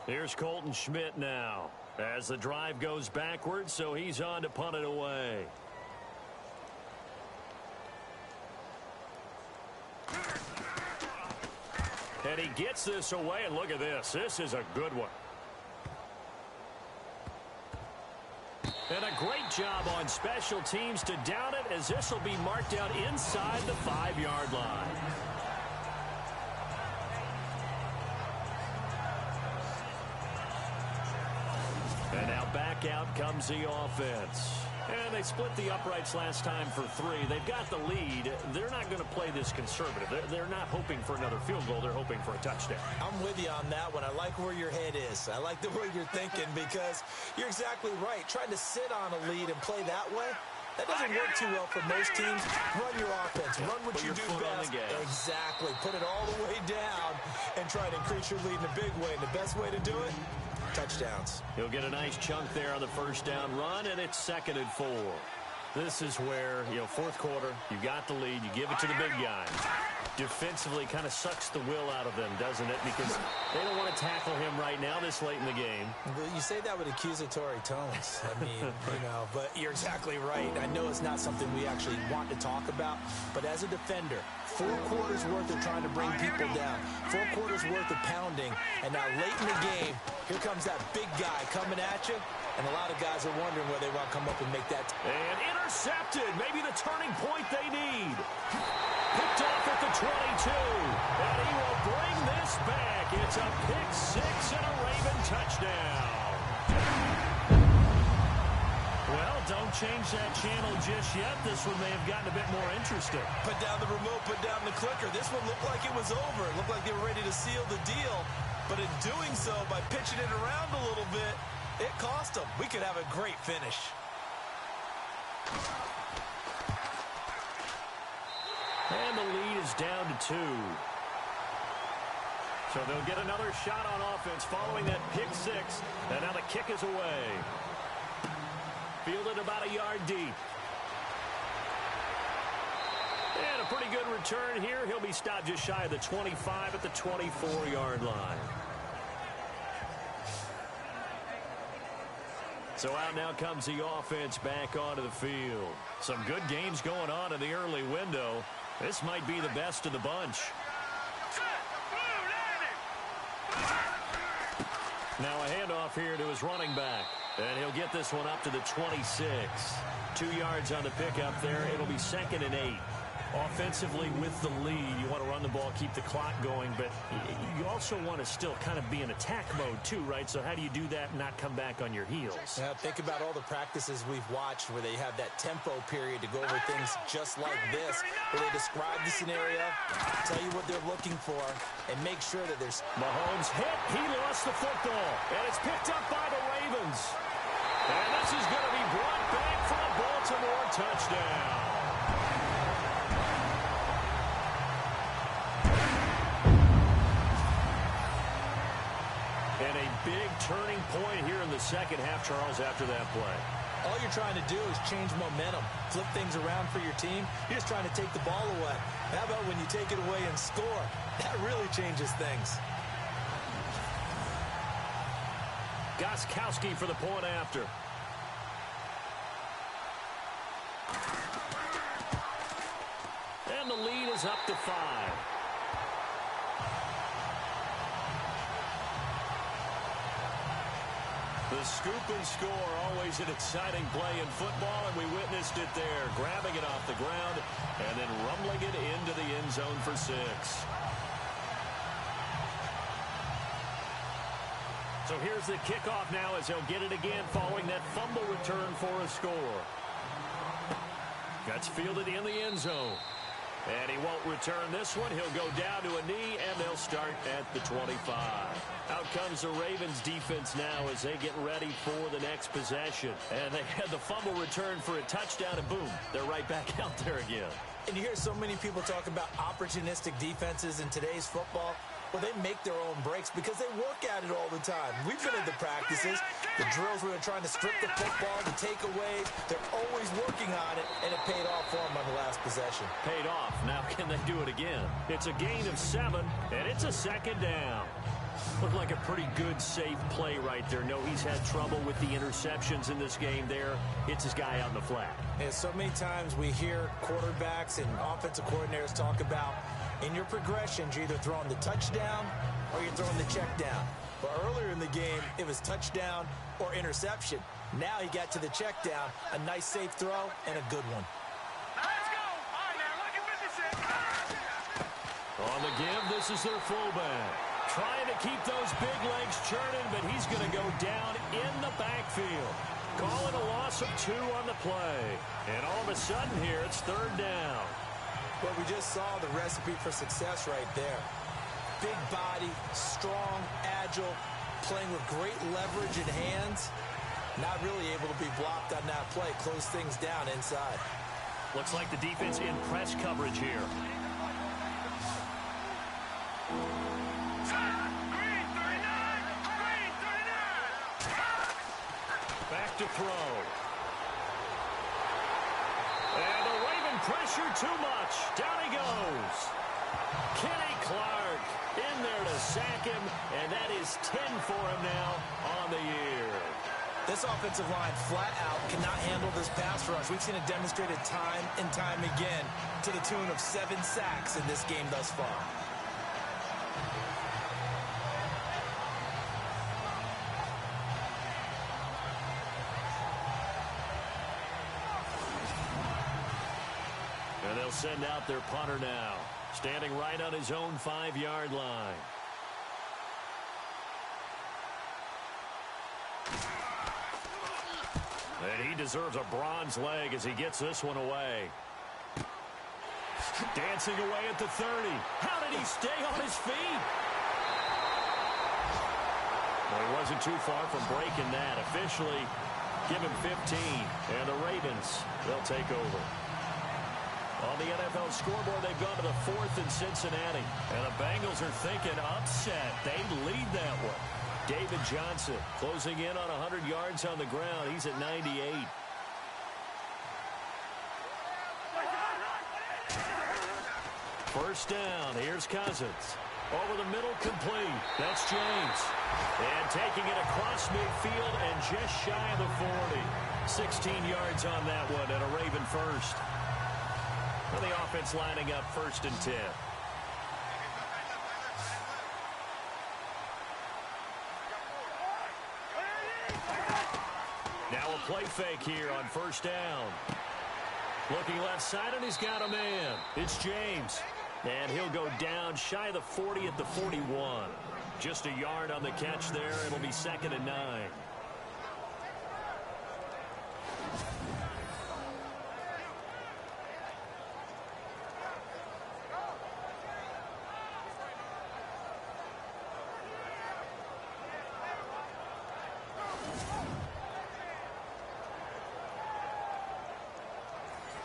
Here's Colton Schmidt now as the drive goes backwards, so he's on to punt it away. And he gets this away, and look at this. This is a good one. And a great job on special teams to down it, as this will be marked out inside the 5-yard line. And now back out comes the offense. And they split the uprights last time for 3. They've got the lead. They're not going to play this conservative. They're not hoping for another field goal. They're hoping for a touchdown. I'm with you on that one. I like where your head is. I like the way you're thinking because you're exactly right. Trying to sit on a lead and play that way, that doesn't work too well for most teams. Run your offense. Run what you do best. Exactly. Put it all the way down and try to increase your lead in a big way. And the best way to do it, touchdowns. He'll get a nice chunk there on the first down run, and it's 2nd and 4. This is where, 4th quarter, you got the lead, you give it to the big guy. Defensively kind of sucks the will out of them, doesn't it? Because they don't want to tackle him right now this late in the game. You say that with accusatory tones. I mean, but you're exactly right. I know it's not something we actually want to talk about, but as a defender, 4 quarters worth of trying to bring people down, 4 quarters worth of pounding, and now late in the game, here comes that big guy coming at you, and a lot of guys are wondering where they want to come up and make that. And intercepted, maybe the turning point they need. Picked off at the 22, and he will bring this back. It's a pick 6 and a Raven touchdown. Well, don't change that channel just yet. This one may have gotten a bit more interesting. Put down the remote, put down the clicker. This one looked like it was over. It looked like they were ready to seal the deal. But in doing so, by pitching it around a little bit, it cost them. We could have a great finish. And the lead is down to 2. So they'll get another shot on offense following that pick 6. And now the kick is away. Fielded about a yard deep. And a pretty good return here. He'll be stopped just shy of the 25 at the 24-yard line. So out now comes the offense back onto the field. Some good games going on in the early window. This might be the best of the bunch. Now a handoff here to his running back. And he'll get this one up to the 26. 2 yards on the pickup there. It'll be 2nd and 8. Offensively with the lead, you want to run the ball, keep the clock going, but you also want to still kind of be in attack mode too, right? So how do you do that and not come back on your heels? Yeah, think about all the practices we've watched where they have that tempo period to go over things just like this, where they describe the scenario, tell you what they're looking for, and make sure that there's... Mahomes hit. He lost the football, and it's picked up by the Ravens. And this is going to be brought back for a Baltimore touchdown. And a big turning point here in the second half, Charles, after that play. All you're trying to do is change momentum, flip things around for your team. You're just trying to take the ball away. How about when you take it away and score? That really changes things. Gostkowski for the point after. And the lead is up to 5. The The scoop and score, always an exciting play in football, and we witnessed it there, grabbing it off the ground and then rumbling it into the end zone for 6. So here's the kickoff now as he'll get it again following that fumble return for a score. Gets fielded in the end zone. And he won't return this one. He'll go down to a knee, and they'll start at the 25. Out comes the Ravens defense now as they get ready for the next possession. And they had the fumble return for a touchdown, and boom, they're right back out there again. And you hear so many people talk about opportunistic defenses in today's football. Well, they make their own breaks because they work at it all the time. We've been at the practices, the drills where they're trying to strip the football, the takeaways. They're always working on it, and it paid off for them on the last possession. Paid off. Now can they do it again? It's a gain of 7, and it's a second down. Looked like a pretty good, safe play right there. No, he's had trouble with the interceptions in this game there. It's his guy out in the flat. And so many times we hear quarterbacks and offensive coordinators talk about in your progressions, you're either throwing the touchdown or you're throwing the check down. But earlier in the game, it was touchdown or interception. Now he got to the check down, a nice safe throw, and a good one. Let's go. All right, now, look at 56. On the give, this is their fullback. Trying to keep those big legs churning, but he's going to go down in the backfield. Calling a loss of 2 on the play. And all of a sudden here, it's 3rd down. But we just saw the recipe for success right there. Big body, strong, agile, playing with great leverage in hands. Not really able to be blocked on that play. Close things down inside. Looks like the defense in press coverage here. Green 39. Green 39. Back to throw. And the Raven pressure too much. Down he goes. Kenny Clark in there to sack him, and that is 10 for him now on the year. This offensive line flat out cannot handle this pass rush. We've seen it demonstrated time and time again to the tune of 7 sacks in this game thus far. And they'll send out their punter now, standing right on his own 5-yard line. And he deserves a bronze leg as he gets this one away. Dancing away at the 30. How did he stay on his feet? Well, he wasn't too far from breaking that. Officially, give him 15. And the Ravens, they'll take over. On the NFL scoreboard, they've gone to the 4th in Cincinnati. And the Bengals are thinking upset. They lead that one. David Johnson closing in on 100 yards on the ground. He's at 98. First down. Here's Cousins. Over the middle, complete. That's James. And taking it across midfield and just shy of the 40. 16 yards on that one and a Raven first. And the offense lining up 1st and 10. Now a play fake here on 1st down. Looking left side, and he's got a man. It's James. And he'll go down shy of the 40 at the 41. Just a yard on the catch there. It'll be 2nd and 9.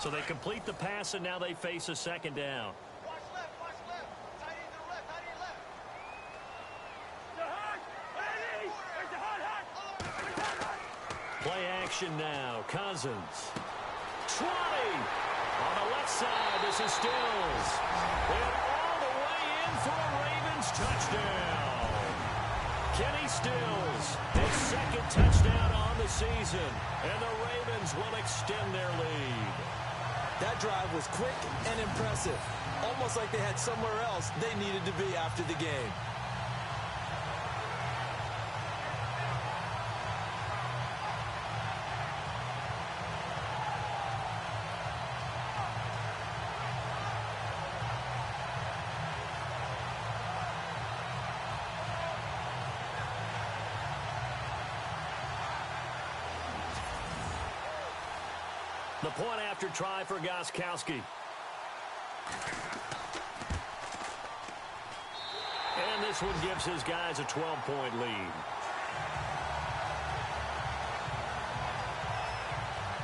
So they complete the pass, and now they face a 2nd down. Watch left, watch left. Tight end to the left, tight end left. The hot, ready. There's the hot. Play action now. Cousins. 20. On the left side, this is Stills. And all the way in for a Ravens touchdown. Kenny Stills, his 2nd touchdown on the season. And the Ravens will extend their lead. That drive was quick and impressive. Almost like they had somewhere else they needed to be after the game. The point after try for Gostkowski. And this one gives his guys a 12-point lead.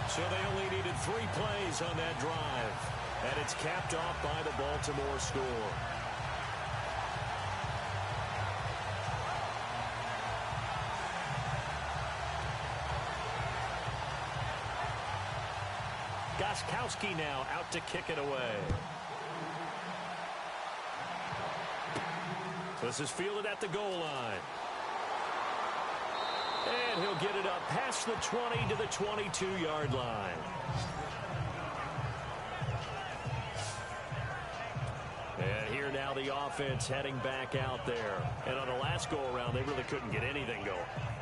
So they only needed 3 plays on that drive. And it's capped off by the Baltimore score. Gostkowski now out to kick it away. This is fielded at the goal line. And he'll get it up past the 20 to the 22-yard line. And here now the offense heading back out there. And on the last go-around, they really couldn't get anything going.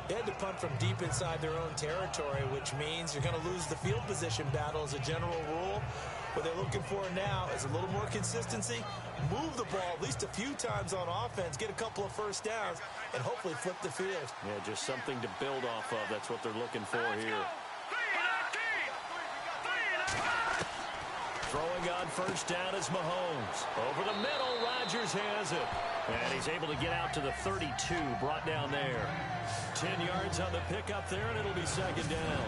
They had to punt from deep inside their own territory, which means you're going to lose the field position battle as a general rule. What they're looking for now is a little more consistency, move the ball at least a few times on offense, get a couple of first downs, and hopefully flip the field. Yeah, just something to build off of. That's what they're looking for here. Throwing on first down is Mahomes. Over the middle, Rodgers has it. And he's able to get out to the 32, brought down there. 10 yards on the pickup there, and it'll be second down.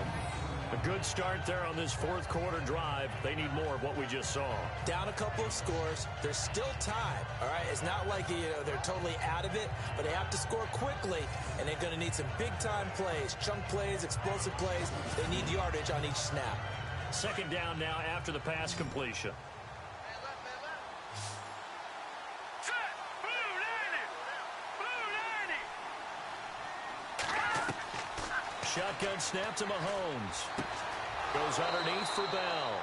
A good start there on this fourth quarter drive. They need more of what we just saw. Down a couple of scores. There's still time, all right? It's not like they're totally out of it, but they have to score quickly, and they're going to need some big-time plays, chunk plays, explosive plays. They need yardage on each snap. Second down now after the pass completion. Shotgun snap to Mahomes. Goes underneath for Bell.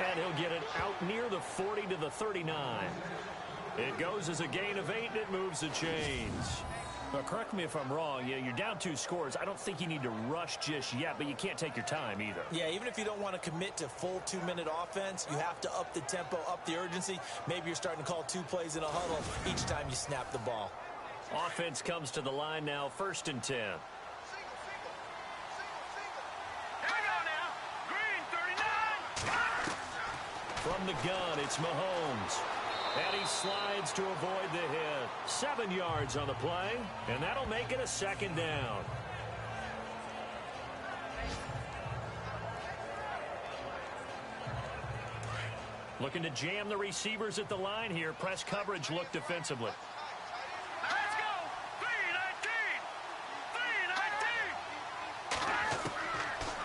And he'll get it out near the 40 to the 39. It goes as a gain of 8, and it moves the chains. Now, correct me if I'm wrong. You're down 2 scores. I don't think you need to rush just yet, but you can't take your time either. Yeah, even if you don't want to commit to full 2-minute offense, you have to up the tempo, up the urgency. Maybe you're starting to call 2 plays in a huddle each time you snap the ball. Offense comes to the line now, 1st and 10. From the gun, it's Mahomes. And he slides to avoid the hit. 7 yards on the play, and that'll make it a second down. Looking to jam the receivers at the line here. Press coverage look defensively. Let's go!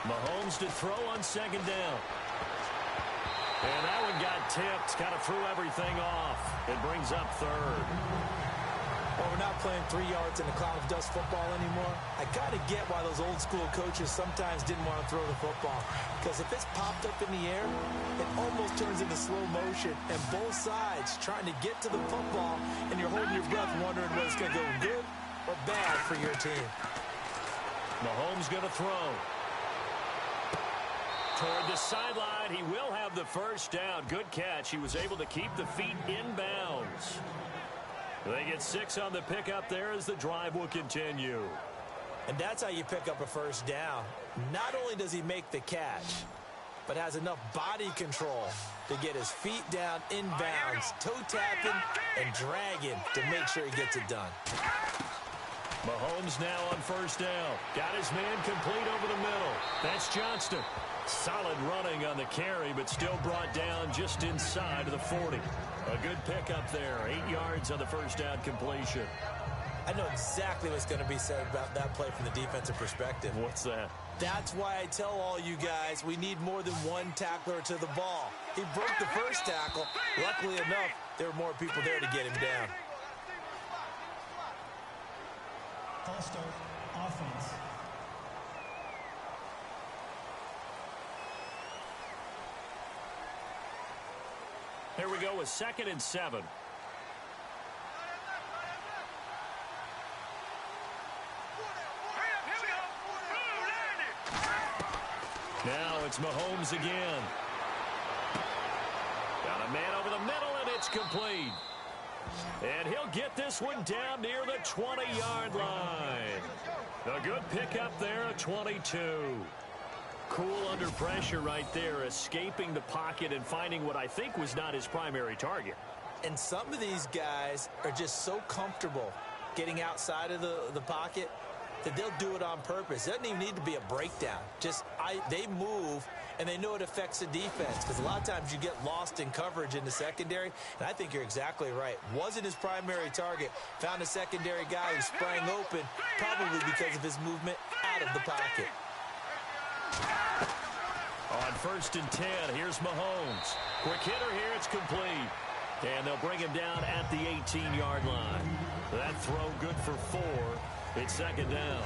3-19! Mahomes to throw on second down. And that one got tipped. Kind of threw everything off. It brings up 3rd. Well, we're not playing 3 yards in a cloud of dust football anymore. I kind of get why those old school coaches sometimes didn't want to throw the football. Because if it's popped up in the air, it almost turns into slow motion. And both sides trying to get to the football, and you're holding your breath wondering whether it's going to go good or bad for your team. Mahomes going to throw. Toward the sideline, he will have the first down. Good catch. He was able to keep the feet in bounds. They get 6 on the pickup there as the drive will continue. And that's how you pick up a first down. Not only does he make the catch, but has enough body control to get his feet down in bounds, toe tapping and dragging to make sure he gets it done. Mahomes now on first down. Got his man complete over the middle. That's Johnston. Solid running on the carry, but still brought down just inside of the 40. A good pickup there. 8 yards on the first down completion. I know exactly what's going to be said about that play from the defensive perspective. What's that? That's why I tell all you guys we need more than one tackler to the ball. He broke the first tackle. Luckily enough, there were more people there to get him down. False start, offense. Here we go with 2nd and 7. Now it's Mahomes again. Got a man over the middle, and it's complete. And he'll get this one down near the 20-yard line. A good pickup there at 22. Cool under pressure right there, escaping the pocket and finding what I think was not his primary target. And some of these guys are just so comfortable getting outside of the pocket that they'll do it on purpose. It doesn't even need to be a breakdown. They move, and they know it affects the defense, because a lot of times you get lost in coverage in the secondary, and I think you're exactly right. Wasn't his primary target. Found a secondary guy who sprang open, probably because of his movement out of the pocket. On 1st and 10, here's Mahomes. Quick hitter here, it's complete. And they'll bring him down at the 18-yard line. That throw good for 4. It's 2nd down.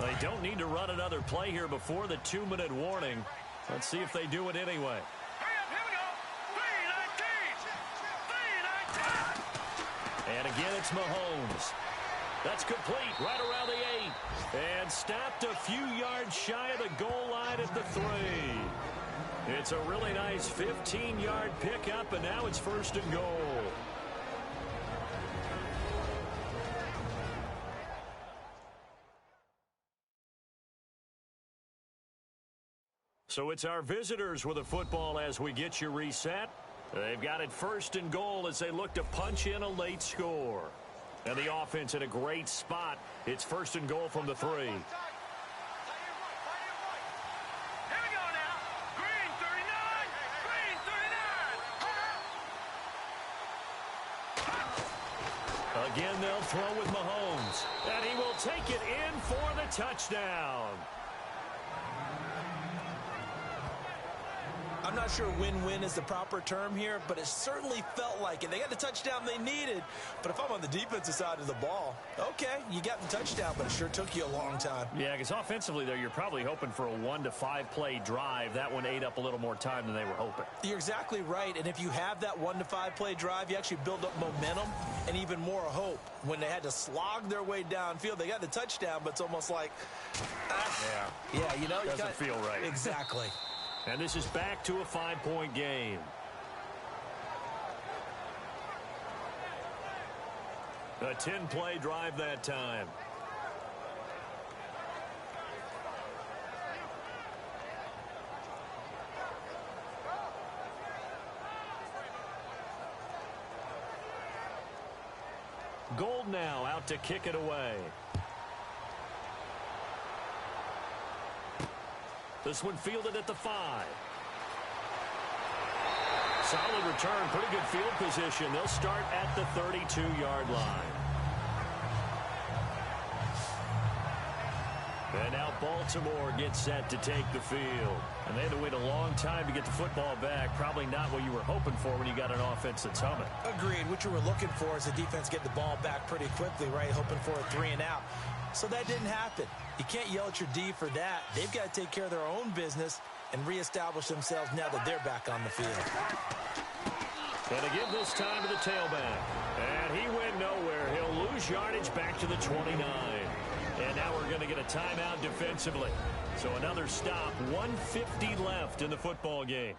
They don't need to run another play here before the 2-minute warning. Let's see if they do it anyway. And again, it's Mahomes. That's complete right around the 8. And stopped a few yards shy of the goal line at the 3. It's a really nice 15-yard pickup, and now it's 1st and goal. So it's our visitors with the football as we get you reset. They've got it 1st and goal as they look to punch in a late score. And the offense in a great spot. It's 1st and goal from the 3. Here we go now. Green 39. Green 39. Again, they'll throw with Mahomes. And he will take it in for the touchdown. I'm not sure win-win is the proper term here, but it certainly felt like it. They got the touchdown they needed, but if I'm on the defensive side of the ball, okay, you got the touchdown, but it sure took you a long time. Yeah, because offensively, though, you're probably hoping for a 1 to 5 play drive. That one ate up a little more time than they were hoping. You're exactly right, and if you have that 1 to 5 play drive, you actually build up momentum and even more hope. When they had to slog their way downfield, they got the touchdown, but it's almost like, yeah, you know, doesn't feel right. Exactly. And this is back to a 5-point game. A 10-play drive that time. Gold now out to kick it away. This one fielded at the 5. Solid return, pretty good field position. They'll start at the 32-yard line. And now Baltimore gets set to take the field. And they had to wait a long time to get the football back. Probably not what you were hoping for when you got an offense that's humming. Agreed. What you were looking for is the defense get the ball back pretty quickly, right? Hoping for a 3 and out. So that didn't happen. You can't yell at your D for that. They've got to take care of their own business and reestablish themselves now that they're back on the field. And again this time to the tailback. And he went nowhere. He'll lose yardage back to the 29. And now we're going to get a timeout defensively. So another stop, 1:50 left in the football game.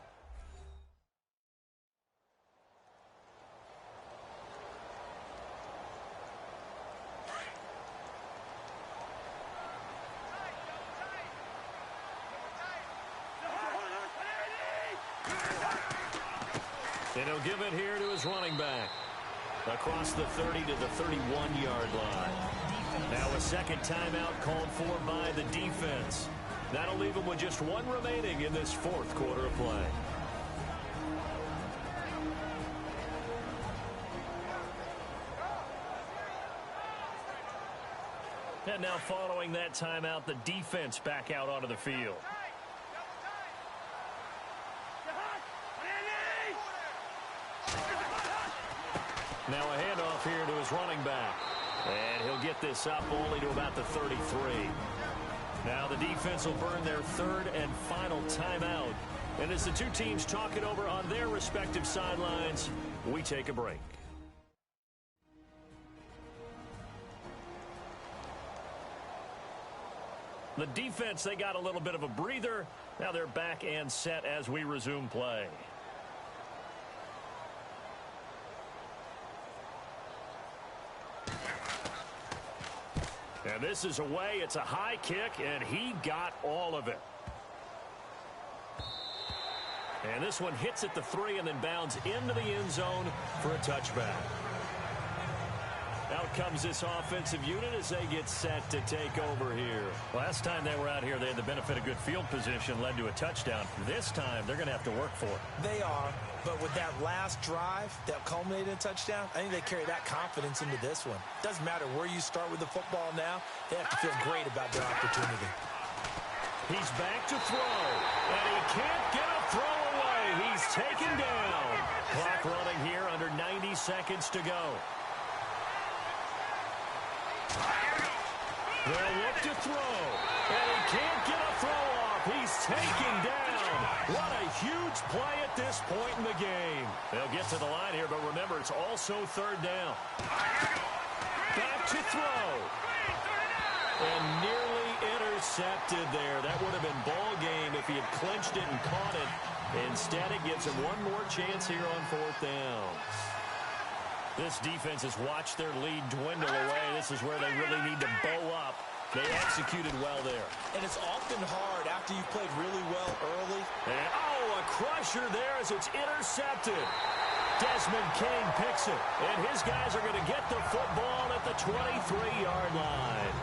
And he'll give it here to his running back. Across the 30 to the 31-yard line. Now a second timeout called for by the defense. That'll leave them with just 1 remaining in this 4th quarter of play. And now following that timeout, the defense back out onto the field. Now a handoff here to his running back. And he'll get this up only to about the 33. Now the defense will burn their 3rd and final timeout. And as the two teams talk it over on their respective sidelines, we take a break. The defense, they got a little bit of a breather. Now they're back and set as we resume play. And this is away. It's a high kick, and he got all of it. And this one hits at the 3 and then bounds into the end zone for a touchback. Out comes this offensive unit as they get set to take over here. Last time they were out here, they had the benefit of good field position, led to a touchdown. This time, they're going to have to work for it. They are, but with that last drive that culminated in a touchdown, I think they carry that confidence into this one. Doesn't matter where you start with the football now, they have to feel great about their opportunity. He's back to throw, and he can't get a throw away. He's taken down. Clock running here, under 90 seconds to go. They'll look to throw, and he can't get a throw off. He's taken down. What a huge play at this point in the game. They'll get to the line here, but remember, it's also third down. Back to throw. And nearly intercepted there. That would have been ball game if he had clinched it and caught it. Instead, it gives him one more chance here on fourth down. This defense has watched their lead dwindle away. This is where they really need to bow up. They executed well there. And it's often hard after you've played really well early. And, oh, a crusher there as it's intercepted. Desmond King picks it. And his guys are going to get the football at the 23-yard line.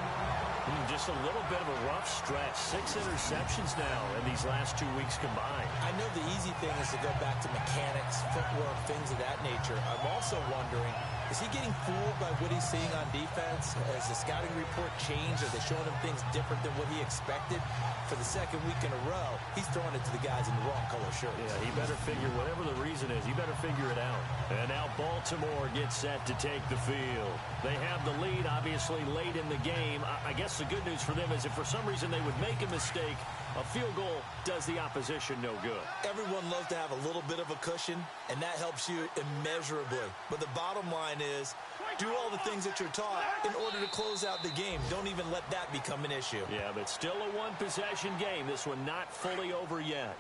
Just a little bit of a rough stretch. 6 interceptions now in these last 2 weeks combined. I know the easy thing is to go back to mechanics, footwork, things of that nature. I'm also wondering, is he getting fooled by what he's seeing on defense? Has the scouting report changed? Are they showing him things different than what he expected? For the second week in a row, he's throwing it to the guys in the wrong color shirts. Yeah, he better figure, whatever the reason is, he better figure it out. And now Baltimore gets set to take the field. They have the lead, obviously, late in the game. I guess the good news for them is if for some reason they would make a mistake, a field goal does the opposition no good. Everyone loves to have a little bit of a cushion, and that helps you immeasurably. But the bottom line is, do all the things that you're taught in order to close out the game. Don't even let that become an issue. Yeah, but still a one-possession game. This one not fully over yet.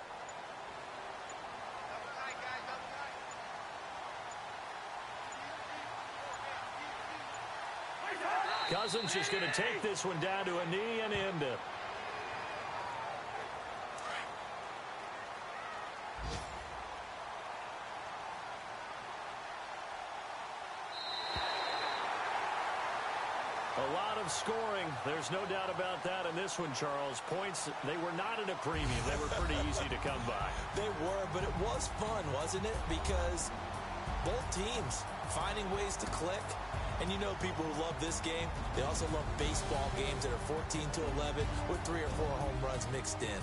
Cousins just going to take this one down to a knee and end it. A lot of scoring. There's no doubt about that in this one, Charles. Points, they were not at a premium. They were pretty easy to come by. They were, but it was fun, wasn't it? Because both teams finding ways to click. And you know people who love this game, they also love baseball games that are 14-11 with 3 or 4 home runs mixed in.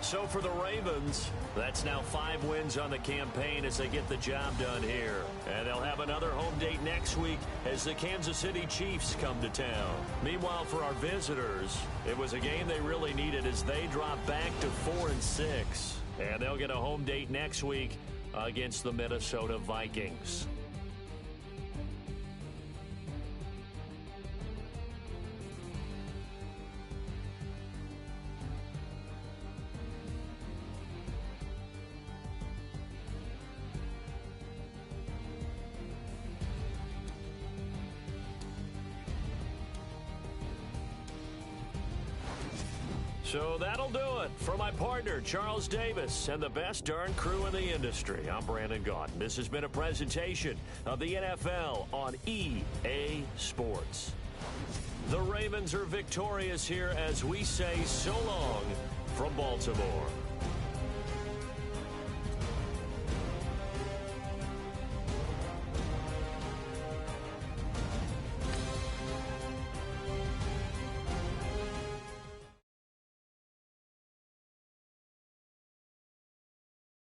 So for the Ravens, that's now 5 wins on the campaign as they get the job done here. And they'll have another home date next week as the Kansas City Chiefs come to town. Meanwhile, for our visitors, it was a game they really needed as they drop back to 4-6. And they'll get a home date next week against the Minnesota Vikings. So that'll do it. For my partner, Charles Davis, and the best darn crew in the industry, I'm Brandon Gaudin. This has been a presentation of the NFL on EA Sports. The Ravens are victorious here as we say so long from Baltimore.